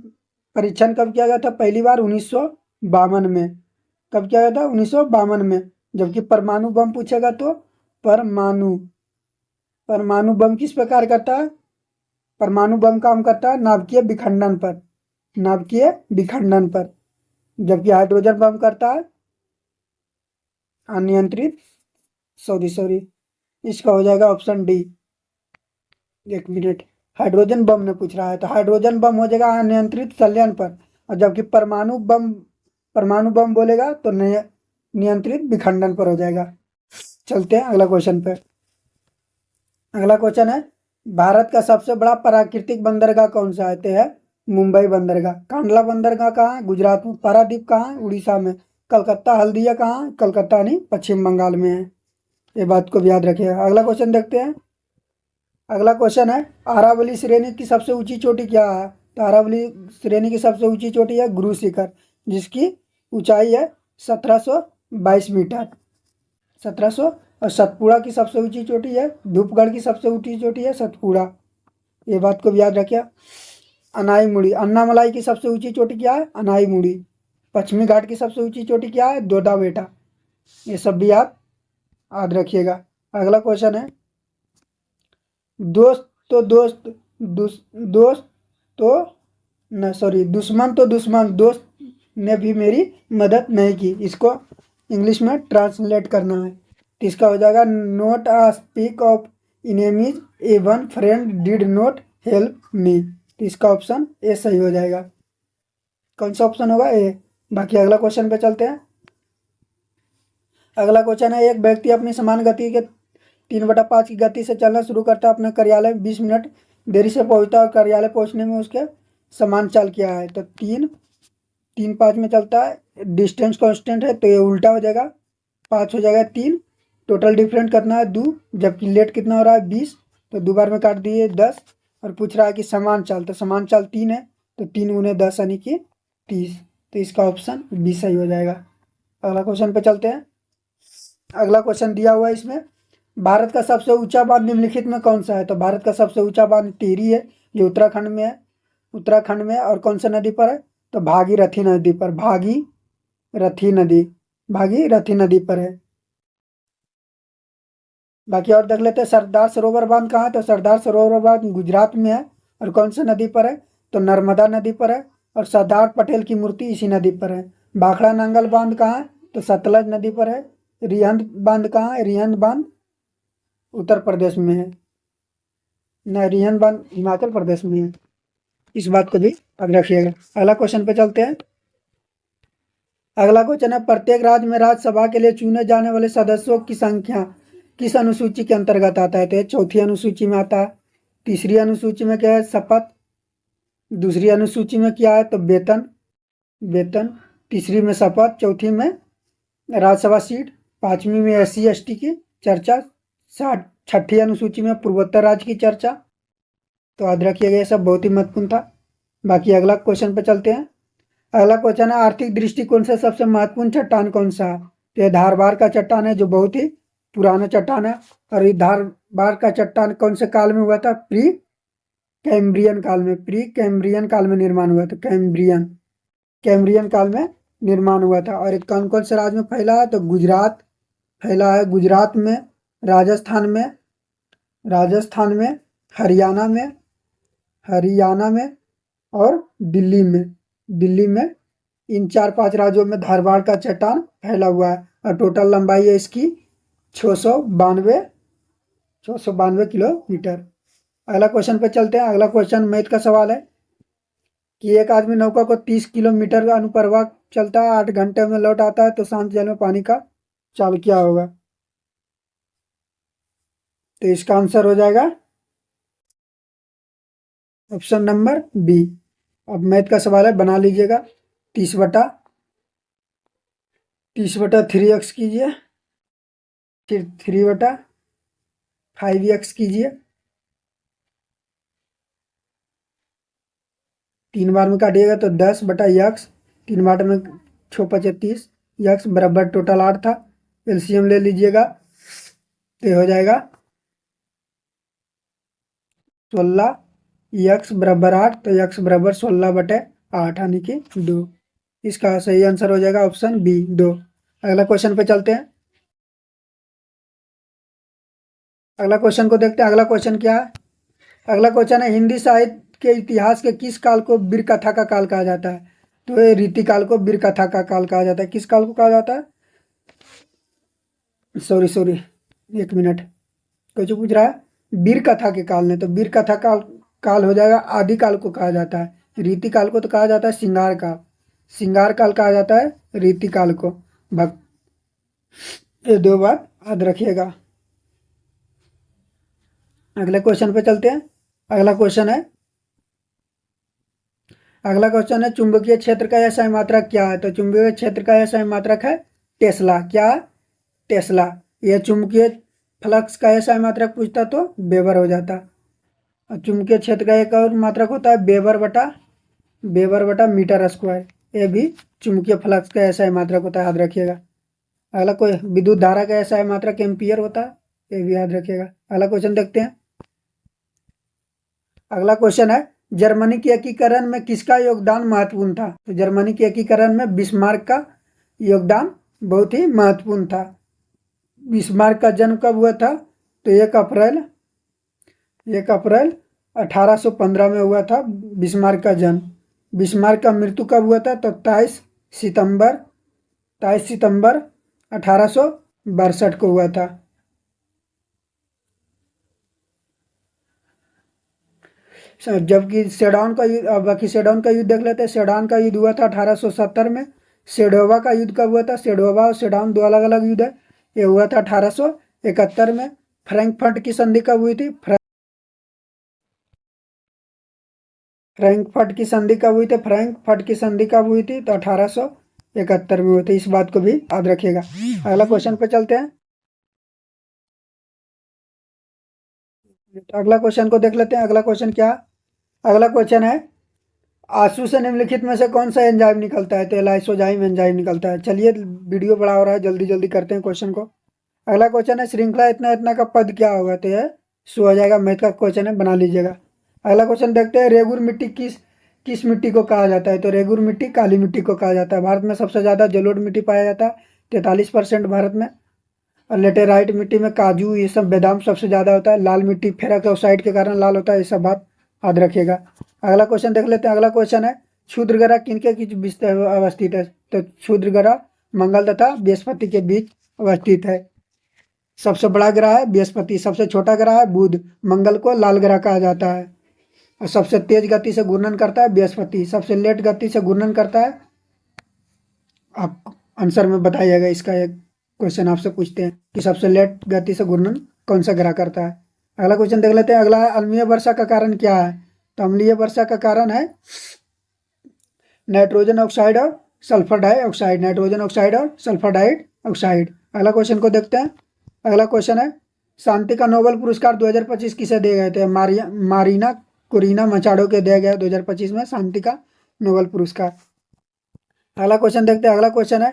परीक्षण कब किया गया था? पहली बार 1952 में। कब किया गया था? 1952 में। जबकि परमाणु बम पूछेगा तो परमाणु बम किस पे कार्य करता है? परमाणु बम काम करता है नाभिकीय विखंडन पर, नाभिकीय विखंडन पर। जबकि हाइड्रोजन बम करता है अनियंत्रित, सॉरी इसका हो जाएगा option D. 1 minute, hydrogen bomb ने पूछ रहा है तो हाइड्रोजन बम हो जाएगा अनियंत्रित संलयन पर। और जबकि परमाणु बम बोलेगा तो नियंत्रित विखंडन पर हो जाएगा। चलते हैं अगला क्वेश्चन पे। अगला क्वेश्चन है, भारत का सबसे बड़ा प्राकृतिक बंदरगाह कौन सा है? तो है मुंबई बंदरगाह। कांडला बंदरगाह कहाँ है? गुजरात में। पारादीप कहाँ है? उड़ीसा में। कलकत्ता हल्दिया कहाँ है? कलकत्ता नहीं, पश्चिम बंगाल में है। ये बात को भी याद रखिएगा। अगला क्वेश्चन देखते हैं। अगला क्वेश्चन है, अरावली श्रेणी की सबसे ऊंची चोटी क्या है? तो अरावली श्रेणी की सबसे ऊंची चोटी है गुरु शिखर, जिसकी ऊंचाई है 1722 मीटर। 1700। और सतपुड़ा की सबसे ऊंची चोटी है, धूपगढ़ की सबसे ऊंची चोटी है सतपुड़ा। ये बात को भी याद रखिए। अनाईमुड़ी, अन्नामलाई की सबसे ऊंची चोटी क्या है? अनाईमुड़ी। पश्चिमी घाट की सबसे ऊंची चोटी क्या है? दोदा बेटा। ये सब भी याद रखिएगा। अगला क्वेश्चन है, दुश्मन तो दुश्मन, दोस्त ने भी मेरी मदद नहीं की। इसको इंग्लिश में ट्रांसलेट करना है। इसका हो जाएगा, note a speak of enemies A one friend did not help me. तो इसका ऑप्शन ए सही हो जाएगा। कौन सा ऑप्शन होगा? ए। बाकी अगला क्वेश्चन पे चलते हैं। अगला क्वेश्चन है, एक व्यक्ति अपनी समान गति के 3/5 की गति से चलना शुरू करता है। अपने कार्यालय 20 मिनट देरी से पहुंचता है और कार्यालय पहुंचने में उसके समान चाल क्या है? तो 3 3 5 में चलता है, डिस्टेंस कांस्टेंट है तो ये उल्टा हो जाएगा, 5 हो जाएगा 3। टोटल डिफरेंट कितना है? 2। जबकि लेट कितना हो रहा है? 20। तो 2 बार में काट दिए 10। और पूछ रहा है कि समान चाल, तो समान चाल 3 है, तो 3 × 10 यानी कि 30। तो इसका ऑप्शन बी सही हो जाएगा। अगला क्वेश्चन पे चलते हैं। अगला क्वेश्चन दिया हुआ है इसमें, भारत का सबसे ऊंचा बांध निम्नलिखित में कौन सा है? तो भारत का सबसे ऊंचा बांध टिहरी है, ये उत्तराखंड में है। उत्तराखंड में और कौन सा नदी पर है? तो भागीरथी नदी पर। भागीरथी नदी पर है। बाकी और देख लेते हैं, सरदार सरोवर बांध कहाँ है? तो सरदार सरोवर बांध गुजरात में है। और कौन सा नदी पर है? तो नर्मदा नदी पर है। और सरदार पटेल की मूर्ति इसी नदी पर है। भाखड़ा नांगल बांध कहाँ है? तो सतलज नदी पर है। रिहंद बांध कहाँ है? रिहंद बांध उत्तर प्रदेश में है। न, रिहंद बांध हिमाचल प्रदेश में है। इस बात को भी याद रखिएगा। अगला क्वेश्चन पे चलते हैं। अगला क्वेश्चन है, प्रत्येक राज्य में राज्यसभा के लिए चुने जाने वाले सदस्यों की संख्या किस अनुसूची के अंतर्गत आता है? तो ये चौथी अनुसूची में आता है। तीसरी अनुसूची में क्या है? शपथ। दूसरी अनुसूची में क्या है? तो वेतन। तीसरी में शपथ, चौथी में राज्यसभा सीट, पांचवी में SC ST की चर्चा, छठी अनुसूची में पूर्वोत्तर राज्य की चर्चा। तो याद रखिएगा, ये सब बहुत ही महत्वपूर्ण था। बाकी अगला क्वेश्चन पे चलते हैं। अगला क्वेश्चन है, आर्थिक दृष्टिकोण से सबसे महत्वपूर्ण चट्टान कौन सा है? तो ये धारबार का चट्टान है, जो बहुत ही पुराना चट्टान है। और ये धारबार का चट्टान कौन से काल में हुआ था? प्री कैम्ब्रियन काल में निर्माण हुआ था। कैम्ब्रियन काल में निर्माण हुआ था। और कौन कौन से राज्य में फैला है? तो गुजरात फैला है, गुजरात में, राजस्थान में, हरियाणा में और दिल्ली में। इन 4-5 राज्यों में धारबार का चट्टान फैला हुआ है। और टोटल लंबाई है इसकी 692 किलोमीटर। अगला क्वेश्चन पे चलते हैं। अगला क्वेश्चन मैथ का सवाल है कि एक आदमी नौका को 30 किलोमीटर का अनुप्रवाह चलता है, 8 घंटे में लौट आता है, तो शांत जल में पानी का चाल क्या होगा? तो इसका आंसर हो जाएगा ऑप्शन नंबर बी। अब मैथ का सवाल है, बना लीजिएगा। 30/3x कीजिए, फिर 3/5x कीजिए, 3 बार में काटिएगा तो 10/x, 3 बार में 6×5 = 30, x बराबर टोटल 8 था। एलसीएम ले लीजिएगा तो हो जाएगा 16, x बराबर 8, तो x बराबर 16/8 यानी कि 2। इसका सही आंसर हो जाएगा ऑप्शन बी, 2। अगला क्वेश्चन पे चलते हैं। अगला क्वेश्चन को देखते हैं। अगला क्वेश्चन क्या है? अगला क्वेश्चन है, हिंदी साहित्य के इतिहास के किस काल को वीर कथा का काल कहा जाता है? तो ये रीति काल को वीर कथा का काल कहा जाता है। किस काल को कहा जाता है? सॉरी, एक मिनट, कुछ पूछ रहा है वीर कथा के काल ने, तो वीर कथा काल हो जाएगा आदि काल को कहा जाता है। रीति काल को तो कहा जाता है श्रृंगार काल कहा जाता है रीति काल को। ये 2 बात याद रखिएगा। अगले क्वेश्चन पे चलते हैं। अगला क्वेश्चन है, चुंबकीय क्षेत्र का SI मात्रक क्या है? तो चुंबकीय क्षेत्र का SI मात्रक है टेस्ला। क्या? टेस्ला। यह चुंबकीय फ्लक्स का SI मात्रक पूछता तो वेबर हो जाता। और चुंबकीय क्षेत्र का एक और मात्रक होता है वेबर बटा मीटर स्क्वायर। ये भी चुंबकीय फ्लक्स का SI मात्रक होता है, याद रखिएगा। अगला कोई विद्युत धारा का SI मात्रक एम्पियर होता है, ये भी याद रखिएगा। अगला क्वेश्चन देखते हैं। अगला क्वेश्चन है, जर्मनी के एकीकरण में किसका योगदान महत्वपूर्ण था? तो जर्मनी के एकीकरण में बिस्मार्क का योगदान बहुत ही महत्वपूर्ण था। बिस्मार्क का जन्म कब हुआ था? तो 1 अप्रैल 1815 में हुआ था बिस्मार्क का जन्म। बिस्मार्क का मृत्यु कब हुआ था? तो 23 सितंबर 1862 को हुआ था। जबकि सेडौन का युद्ध, बाकी सेडौन का युद्ध देख लेते हैं। सेडौन का युद्ध हुआ था 1870 में। सेडोवा का युद्ध कब हुआ था? सेडोवा और सेडौन दो अलग अलग युद्ध है। ये हुआ था 1871 में। फ्रैंकफर्ट की संधि कब हुई थी? फ्रैंकफर्ट की संधि कब हुई थी? फ्रैंकफर्ट की संधि कब हुई थी? तो 1871 में हुई थी। इस बात को भी याद रखिएगा। अगला क्वेश्चन पे चलते हैं। अगला क्वेश्चन को देख लेते हैं। अगला क्वेश्चन क्या? अगला क्वेश्चन है, आंसू से निम्नलिखित में से कौन सा एंजाइम निकलता है? तो लाइसोजाइम एंजाइम निकलता है। चलिए, वीडियो बड़ा हो रहा है, जल्दी जल्दी करते हैं क्वेश्चन को। अगला क्वेश्चन है, श्रृंखला इतना इतना का पद क्या होगा? तो यह सो हो जाएगा। मैथ का क्वेश्चन है, बना लीजिएगा। अगला क्वेश्चन देखते हैं, रेगुर मिट्टी किस किस मिट्टी को कहा जाता है? तो रेगुर मिट्टी काली मिट्टी को कहा जाता है। भारत में सबसे ज़्यादा जलोढ़ मिट्टी पाया जाता है, 43% भारत में। और लेटेराइट मिट्टी में काजू, ये सब बादाम सबसे ज़्यादा होता है। लाल मिट्टी फेरस ऑक्साइड के कारण लाल होता है। ये सब बात याद रखिएगा। अगला क्वेश्चन देख लेते हैं। अगला क्वेश्चन है, क्षुद्र ग्रह किनके बीच अवस्थित है? तो क्षुद्र ग्रह मंगल तथा बृहस्पति के बीच अवस्थित है। सबसे बड़ा ग्रह है बृहस्पति, सबसे छोटा ग्रह है बुध। मंगल को लाल ग्रह कहा जाता है। और सबसे तेज गति से घूर्णन करता है बृहस्पति, सबसे लेट गति से घूर्णन करता है। आप आंसर में बताइएगा। इसका एक क्वेश्चन आपसे पूछते हैं कि सबसे लेट गति से घूर्णन कौन सा ग्रह करता है। अगला क्वेश्चन देख लेते हैं। अगला है, अम्लीय वर्षा का कारण क्या है? तो अम्लीय वर्षा का कारण है नाइट्रोजन ऑक्साइड और सल्फर डाइऑक्साइड। नाइट्रोजन ऑक्साइड और सल्फर डाइऑक्साइड। अगला क्वेश्चन को देखते हैं। अगला क्वेश्चन है, शांति का नोबेल पुरस्कार 2025 किसे दिए गए थे? मारिना कोरिना मचाडो के दिया गया 2025 में शांति का नोबेल पुरस्कार। अगला क्वेश्चन देखते हैं। अगला क्वेश्चन है,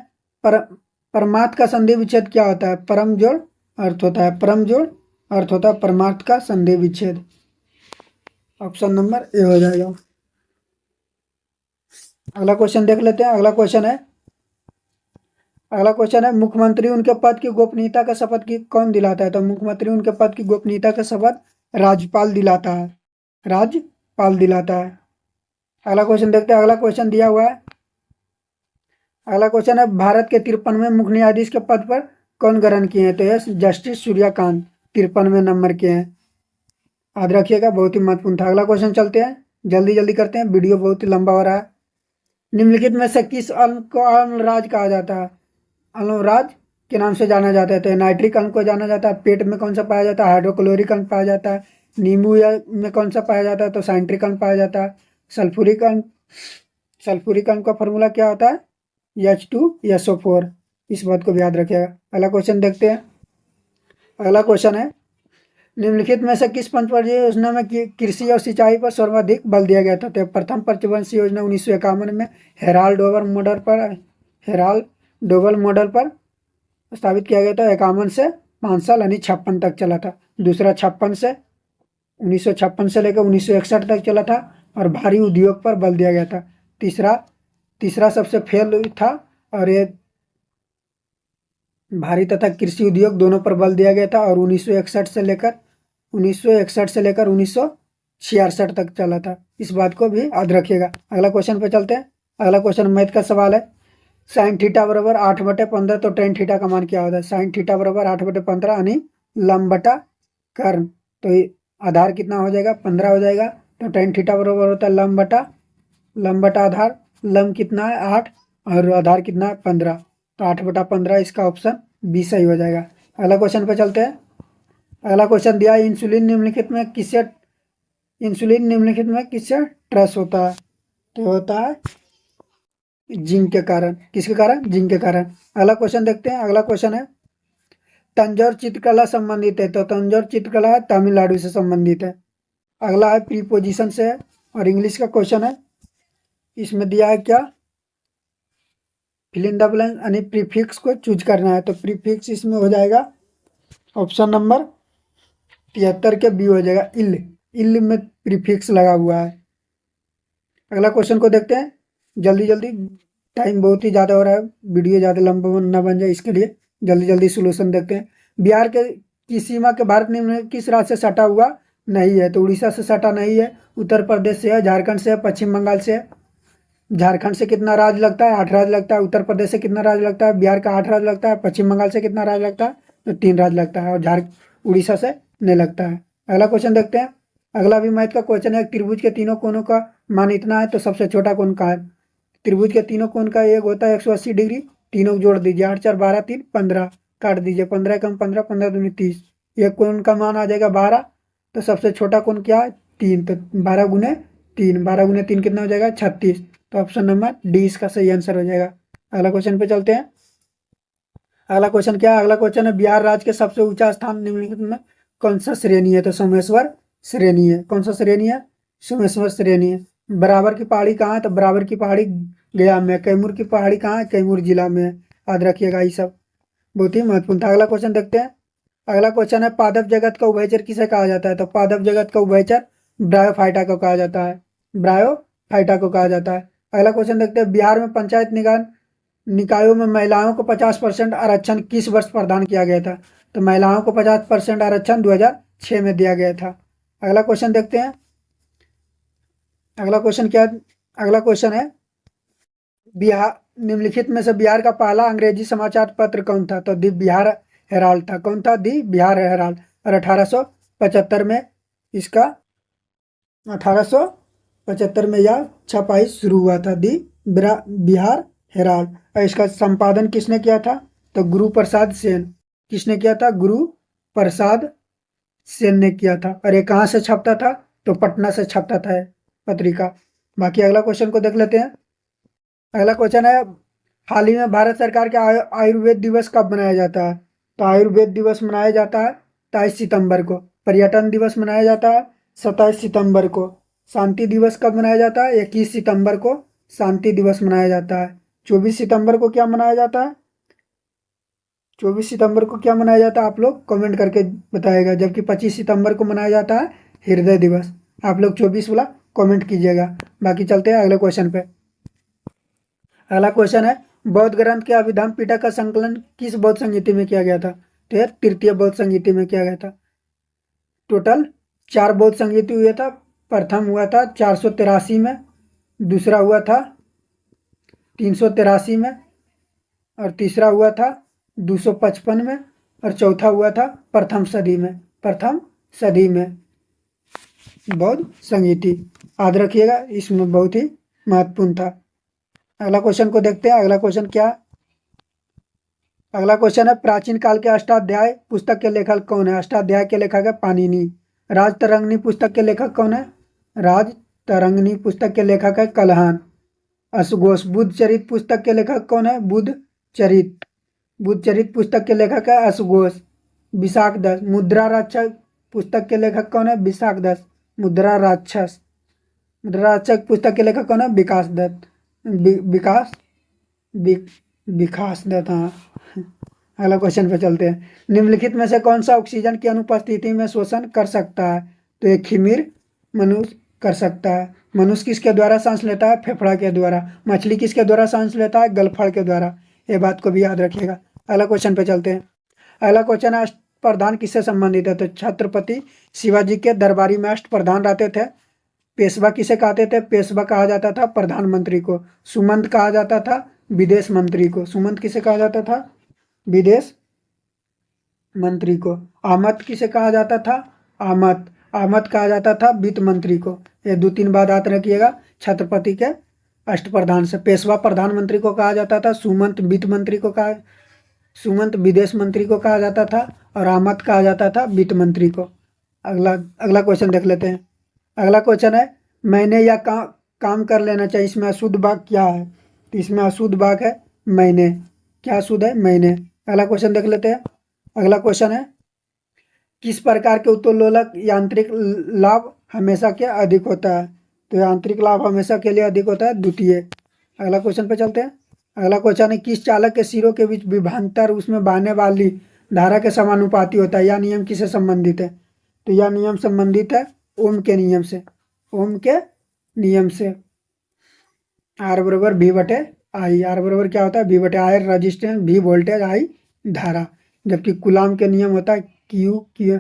परमार्थ का संधि विच्छेद क्या होता है? परम जोड़ अर्थ होता है। परम जोड़ अर्थ होता है परमार्थ का संधि विच्छेद। ऑप्शन नंबर ए हो जाएगा। अगला क्वेश्चन देख लेते हैं। अगला क्वेश्चन है, मुख्यमंत्री उनके पद की गोपनीयता का शपथ की कौन दिलाता है? तो मुख्यमंत्री उनके पद की गोपनीयता का शपथ राज्यपाल दिलाता है। राज्यपाल दिलाता है। अगला क्वेश्चन देखते हैं। अगला क्वेश्चन दिया हुआ है। अगला क्वेश्चन है, भारत के 53वें मुख्य न्यायाधीश के पद पर कौन ग्रहण किए हैं? तो यह जस्टिस सूर्यकांत 53वें नंबर के हैं। याद रखिएगा, बहुत ही महत्वपूर्ण था। अगला क्वेश्चन चलते हैं, जल्दी जल्दी करते हैं, वीडियो बहुत ही लंबा हो रहा है। निम्नलिखित में से किस अम्ल को अम्लराज कहा जाता है? अम्लराज के नाम से जाना जाता है। तो नाइट्रिक अम्ल को जाना जाता है। पेट में कौन सा पाया जाता है? हाइड्रोक्लोरिक अम्ल पाया जाता है। नींबू या में कौन सा पाया जाता है? तो साइंट्रिक अम्ल पाया जाता है। सल्फ्यूरिक अम्ल का फॉर्मूला क्या होता है? H2SO4। इस बात को भी याद रखिएगा। अगला क्वेश्चन देखते हैं। अगला क्वेश्चन है, निम्नलिखित में से किस पंचवर्षीय योजना में कृषि और सिंचाई पर सर्वाधिक बल दिया गया था? तो प्रथम पंचवर्षीय योजना 1951 में हेराल्ड डोवल मॉडल पर स्थापित किया गया था। 51 से 5 साल यानी 56 तक चला था। दूसरा 1956 से लेकर 1961 तक चला था और भारी उद्योग पर बल दिया गया था। तीसरा सबसे फेल था और ये भारी तथा कृषि उद्योग दोनों पर बल दिया गया था और 1961 से लेकर 1966 तक चला था। इस बात को भी याद रखिएगा। अगला क्वेश्चन पे चलते हैं। अगला क्वेश्चन मैथ का सवाल है, साइन थीटा बराबर 8/15 तो टेन थीटा का मान क्या होता है? साइन थीटा बराबर 8/15 यानी लंब बटा कर्ण। तो आधार कितना हो जाएगा? 15 हो जाएगा। तो टेन थीटा बराबर होता है लंब बटा आधार। लंब कितना है? 8 और आधार कितना है? 15। तो 8/15 इसका ऑप्शन बी सही हो जाएगा। अगला क्वेश्चन पे चलते हैं। अगला क्वेश्चन दिया है, इंसुलिन निम्नलिखित में किससे ट्रस होता है? तो होता है जिंक के कारण। किसके कारण? जिंक के कारण। अगला क्वेश्चन देखते हैं। अगला क्वेश्चन है, तंजौर चित्रकला संबंधित है। तो तंजौर चित्रकला तमिलनाडु से संबंधित है। अगला है प्रीपोजिशन से है और इंग्लिश का क्वेश्चन है। इसमें दिया है क्या? फिल इन द ब्लैंक यानी प्रीफिक्स को चूज करना है। तो प्रीफिक्स इसमें हो जाएगा ऑप्शन नंबर 73 के बी हो जाएगा। इल में प्रीफिक्स लगा हुआ है। अगला क्वेश्चन को देखते हैं जल्दी जल्दी, टाइम बहुत ही ज़्यादा हो रहा है, वीडियो ज़्यादा लंबा ना बन जाए, इसके लिए जल्दी जल्दी सोल्यूशन देखते हैं। बिहार की सीमा के भारत निम्न किस राज्य से सटा हुआ नहीं है? तो उड़ीसा से सटा नहीं है, उत्तर प्रदेश से है, झारखंड से है, पश्चिम बंगाल से है। झारखंड से कितना राज्य लगता है? 8 राज्य लगता है। उत्तर प्रदेश से कितना राज्य लगता है? बिहार का 8 राज्य लगता है। पश्चिम बंगाल से कितना राज्य लगता है? तो 3 राज्य लगता है और उड़ीसा से नहीं लगता है। अगला क्वेश्चन देखते हैं। अगला भी मैथ का क्वेश्चन है, त्रिभुज के तीनों कोनों का मान इतना है तो सबसे छोटा कोण का है। त्रिभुज के तीनों कोण का एक होता है 180 डिग्री, तीनों जोड़ दीजिए, 8 4 12 3 15, काट दीजिए, 15 कम 15, 15 दूनी 30, एक कोण का मान आ जाएगा 12, तो सबसे छोटा कोण क्या है 3, तो 12 गुने 3, 12 गुने 3 कितना हो जाएगा 36, तो ऑप्शन नंबर डी इसका सही आंसर हो जाएगा। अगला क्वेश्चन पे चलते हैं। अगला क्वेश्चन क्या है, अगला क्वेश्चन है बिहार राज्य के सबसे ऊंचा स्थान निम्नलिखित में कौन सा श्रेणी है, तो सोमेश्वर श्रेणी है। कौन सा श्रेणी है, सोमेश्वर श्रेणी है। बराबर की पहाड़ी कहाँ है, तो बराबर की पहाड़ी गया में। कैमूर की पहाड़ी कहाँ है, कैमूर जिला में है। याद रखिएगा, ये सब बहुत ही महत्वपूर्ण था। अगला क्वेश्चन देखते हैं। अगला क्वेश्चन है पादप जगत का उभयचर किसे कहा जाता है, तो पादप जगत का उभयचर ब्रायोफाइटा को कहा जाता है, ब्रायोफाइटा को कहा जाता है। अगला क्वेश्चन देखते हैं, बिहार में पंचायत निकायों में महिलाओं को 50% आरक्षण किस वर्ष प्रदान किया गया था, तो महिलाओं को 50% आरक्षण 2006 में दिया गया था। अगला क्वेश्चन देखते हैं। अगला क्वेश्चन क्या, अगला क्वेश्चन है बिहार निम्नलिखित में से बिहार का पहला अंग्रेजी समाचार पत्र कौन था, तो दी बिहार हेराल्ड था। कौन था, दी बिहार हेराल्ड। और 1875 में इसका 1875 में यह छपाई शुरू हुआ था, दी बिहार हेराल्ड। और इसका संपादन किसने किया था, तो गुरु प्रसाद सेन। किसने किया था, गुरु प्रसाद सेन ने किया था। और ये कहाँ से छपता था, तो पटना से छपता था पत्रिका। बाकी अगला क्वेश्चन को देख लेते हैं। अगला क्वेश्चन है, हाल ही में भारत सरकार के आयुर्वेद दिवस कब मनाया जाता है, तो आयुर्वेद दिवस मनाया जाता है 23 सितंबर को। पर्यटन दिवस मनाया जाता है 27 सितंबर को। शांति दिवस कब मनाया जाता है, 21 सितंबर को शांति दिवस मनाया जाता है। 24 सितंबर को क्या मनाया जाता है, 24 सितंबर को क्या मनाया जाता है, आप लोग कमेंट करके बताएगा। जबकि 25 सितंबर को मनाया जाता है हृदय दिवस। आप लोग 24 वाला कमेंट कीजिएगा। बाकी चलते हैं अगले क्वेश्चन पे। अगला क्वेश्चन है, बौद्ध ग्रंथ के अभिधम पिटक का संकलन किस बौद्ध संहिता में किया गया था, तो यह तृतीय बौद्ध संहिता में किया गया था। टोटल 4 बौद्ध संहिता हुआ था। प्रथम हुआ था 483 में, दूसरा हुआ था 383 में, और तीसरा हुआ था 255 में, और चौथा हुआ था प्रथम सदी में। प्रथम सदी में बौद्ध संहिता, याद रखिएगा, इसमें बहुत ही महत्वपूर्ण था। अगला क्वेश्चन को देखते हैं। अगला क्वेश्चन क्या, अगला क्वेश्चन है, प्राचीन काल के अष्टाध्याय पुस्तक के लेखक कौन है। अष्टाध्याय के लेखक है पाणिनि। राजतरंगिणी पुस्तक के लेखक कौन है, राजतरंगिणी पुस्तक के लेखक है कलहन। अश्वघोष। बुद्ध चरित पुस्तक के लेखक कौन है, बुद्ध चरित। बुद्ध चरित पुस्तक के लेखक है अश्वघोष। विशाख दस। मुद्रा राक्षस पुस्तक के लेखक कौन है, विशाख दस। मुद्रा राक्षस। मुद्रा राक्षस पुस्तक के लेखक कौन है, विकास दत्त। विकास दत्त, हाँ। अगला क्वेश्चन पे चलते हैं। निम्नलिखित में से कौन सा ऑक्सीजन की अनुपस्थिति में श्वसन कर सकता है, तो एक खिमीर मनुष्य कर सकता है। मनुष्य किसके द्वारा सांस लेता है, फेफड़ा के द्वारा। मछली किसके द्वारा सांस लेता है, गलफड़ के द्वारा। ये बात को भी याद रखिएगा। अगला क्वेश्चन पे चलते हैं। अगला क्वेश्चन है, अष्टप्रधान किससे संबंधित है, तो छत्रपति शिवाजी के दरबारी में अष्टप्रधान रहते थे। पेशवा किसे कहते थे, पेशवा कहा जाता था प्रधानमंत्री को। सुमंत कहा जाता था विदेश मंत्री को। सुमंत किसे कहा जाता था, विदेश मंत्री को। आमद किसे कहा जाता था, आमद। आमद कहा जाता था वित्त मंत्री को। ये 2-3 बात याद रखिएगा छत्रपति के अष्टप्रधान से। पेशवा प्रधानमंत्री को कहा जाता था, सुमंत वित्त मंत्री को कहा, सुमंत विदेश मंत्री को कहा जाता था, और आमद कहा जाता था वित्त मंत्री को। अगला क्वेश्चन देख लेते हैं। अगला क्वेश्चन है, मैंने या काम कर लेना चाहिए, इसमें अशुद्ध वाक्य क्या है, तो इसमें अशुद्ध वाक्य है मैंने। क्या अशुद्ध है, मैंने। अगला क्वेश्चन देख लेते हैं। अगला क्वेश्चन है, किस प्रकार के उत्तोलक यांत्रिक लाभ हमेशा के अधिक होता है, तो यांत्रिक लाभ हमेशा के लिए अधिक होता है द्वितीय। अगला क्वेश्चन पे चलते हैं। अगला क्वेश्चन है, किस चालक के सिरों के बीच विभवांतर उसमें बहने वाली धारा के समानुपाती होता है, यह नियम किससे संबंधित है, तो यह नियम संबंधित है ओम के नियम से। ओम के नियम से। आर बराबर भी बटे आई। आर बराबर क्या होता है, भी बटे आई रजिस्टेंस, भी वोल्टेज, आई धारा। जबकि कूलाम के नियम होता है क्यू क्यू।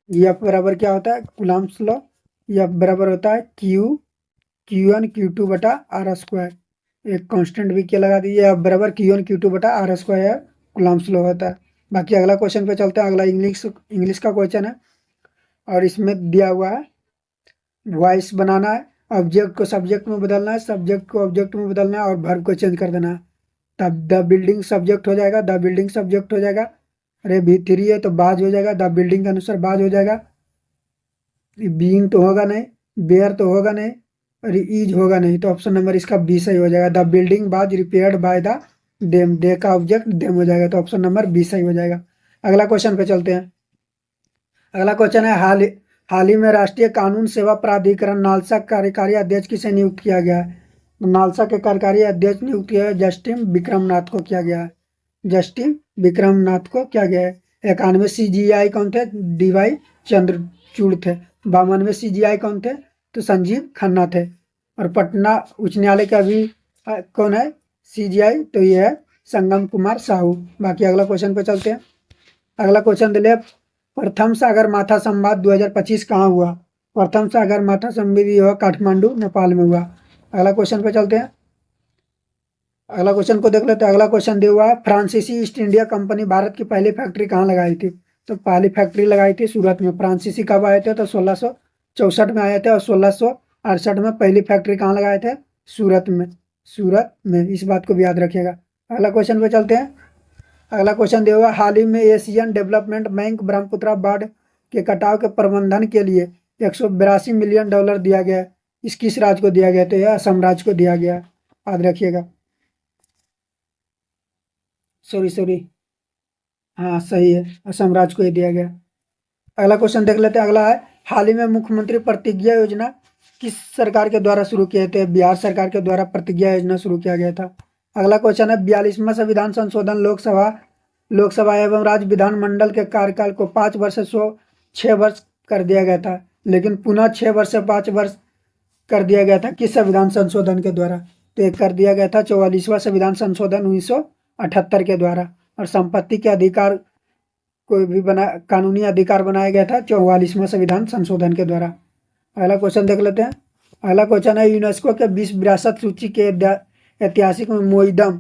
एफ बराबर क्या होता है, कूलाम्स लॉ। एफ बराबर होता है Q1 Q2 बटा आर स्क्वायर। एक कांस्टेंट भी क्या लगा दीजिए, एफ बराबर Q1 Q2 बटा आर स्क्वायर कूलाम्स लॉ होता है। बाकी अगला क्वेश्चन पे चलते हैं। अगला इंग्लिश का क्वेश्चन है, और इसमें दिया हुआ है वॉइस बनाना है, ऑब्जेक्ट को सब्जेक्ट में बदलना है, सब्जेक्ट को ऑब्जेक्ट में बदलना है और वर्ब को चेंज कर देना है। तब द बिल्डिंग सब्जेक्ट हो जाएगा, द बिल्डिंग सब्जेक्ट हो जाएगा। अरे भी3 है तो बाज हो जाएगा, द बिल्डिंग के अनुसार बाज हो जाएगा। बीइंग तो होगा नहीं, बेयर तो होगा नहीं और इज होगा नहीं, तो ऑप्शन नंबर इसका बी सही हो जाएगा। द बिल्डिंग बाज रिपेयर्ड बाय द देम, दे का ऑब्जेक्ट देम हो जाएगा, तो ऑप्शन नंबर बी सही हो जाएगा। अगला क्वेश्चन पे चलते हैं। अगला क्वेश्चन है हाल ही में राष्ट्रीय कानून सेवा प्राधिकरण नालसा कार्यकारी अध्यक्ष किसे नियुक्त किया गया है? तो नालसा के कार्यकारी अध्यक्ष नियुक्त किया है जस्टिन विक्रमनाथ को किया गया है। जस्टिन विक्रमनाथ को किया गया है। 91 CGI कौन थे? DY चंद्रचूड़ थे। 52 CGI कौन थे? तो संजीव खन्ना थे। और पटना उच्च न्यायालय का भी कौन है CGI? तो ये है संगम कुमार साहू। बाकी अगला क्वेश्चन पे चलते हैं। अगला क्वेश्चन दिले प्रथम सागर माथा संवाद 2025 कहाँ हुआ? प्रथम सागर माथा संवाद हुआ काठमांडू नेपाल में हुआ। अगला क्वेश्चन पे चलते हैं। अगला क्वेश्चन को देख लेते हैं। अगला क्वेश्चन दिया हुआ है फ्रांसीसी ईस्ट इंडिया कंपनी भारत की पहली फैक्ट्री कहाँ लगाई थी? तो पहली फैक्ट्री लगाई थी सूरत में। फ्रांसीसी कब आए थे? तो 1664 में आए थे और 1668 में पहली फैक्ट्री कहाँ लगाए थे? सूरत में। सूरत में, इस बात को भी याद रखिएगा। अगला क्वेश्चन पे चलते हैं। अगला क्वेश्चन दिया हुआ हाल ही में एशियन डेवलपमेंट बैंक ब्रह्मपुत्रा बाढ़ के कटाव के प्रबंधन के लिए $182 मिलियन दिया गया है। इस किस राज्य को दिया गया? तो यह असम राज्य को दिया गया, याद रखिएगा। सॉरी, हाँ सही है, असम राज्य को ही दिया गया। अगला क्वेश्चन देख लेते हैं। अगला है हाल ही में मुख्यमंत्री प्रतिज्ञा योजना किस सरकार के द्वारा शुरू किए थे? बिहार सरकार के द्वारा प्रतिज्ञा योजना शुरू किया गया था। अगला क्वेश्चन है 42वां संविधान संशोधन लोकसभा एवं राज्य विधानमंडल के कार्यकाल को 5 वर्ष से 6 वर्ष कर दिया गया था, लेकिन पुनः 6 वर्ष से 5 वर्ष कर दिया गया था किस संविधान संशोधन के द्वारा? तो एक कर दिया गया था 44वां संविधान संशोधन 1978 के द्वारा। और संपत्ति के अधिकार कोई भी कानूनी अधिकार बनाया गया था 44वां संविधान संशोधन के द्वारा। अगला क्वेश्चन देख लेते हैं। अगला क्वेश्चन है यूनेस्को के विश्व विरासत सूची के ऐतिहासिक में मोईदम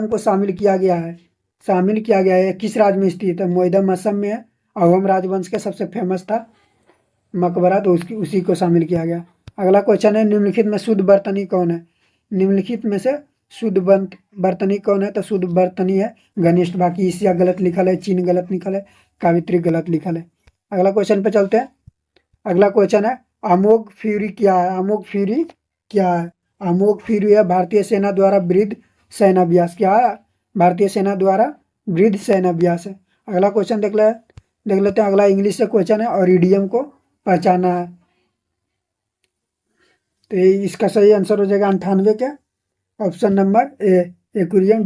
को शामिल किया गया है। किस राज्य में स्थित है? मोईदम असम में है। अहोम राजवंश के सबसे फेमस था मकबरा, तो उसी को शामिल किया गया। अगला क्वेश्चन है निम्नलिखित में शुद्ध बर्तनी कौन है? निम्नलिखित में से शुद्ध बर्तनी कौन है? तो शुद्ध बर्तनी है घनिष्ठ। बाकी एशिया गलत लिखल है, चीन गलत लिखल है, कावित्री गलत लिखल है। अगला क्वेश्चन पे चलते हैं। अगला क्वेश्चन है अमोघ फ्यूरी क्या है? अमोघ फ्यूरी है भारतीय सेना द्वारा वृहद सैन्याभ्यास। क्या है? भारतीय सेना द्वारा वृहद सैन्याभ्यास है। अगला क्वेश्चन देख लेते हैं। अगला इंग्लिश से क्वेश्चन है और ईडीएम को पहचाना है। तो इसका सही आंसर हो जाएगा 98 के option number A, aquarium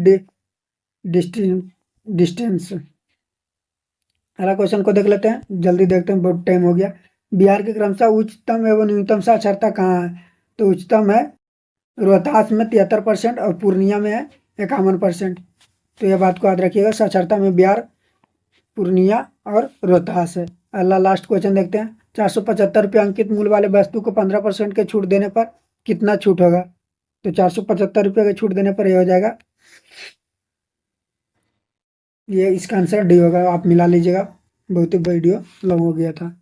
distance. अगला क्वेश्चन को देख लेते हैं, जल्दी देखते हैं, बहुत टाइम हो गया। बिहार के क्रमशः उच्चतम एवं न्यूनतम साक्षरता कहाँ है? तो उच्चतम है रोहतास में 73% और पूर्णिया में है 51%। तो यह बात को याद रखिएगा, साक्षरता में बिहार, पूर्णिया और रोहतास है। अगला लास्ट क्वेश्चन देखते हैं। 475 रुपये अंकित मूल्य वाले वस्तु को 15% के छूट देने पर कितना छूट होगा? तो 475 रुपये के छूट देने पर यह हो जाएगा, ये इसका आंसर डी होगा। आप मिला लीजिएगा, बहुत ही वीडियो लॉन्ग हो गया था।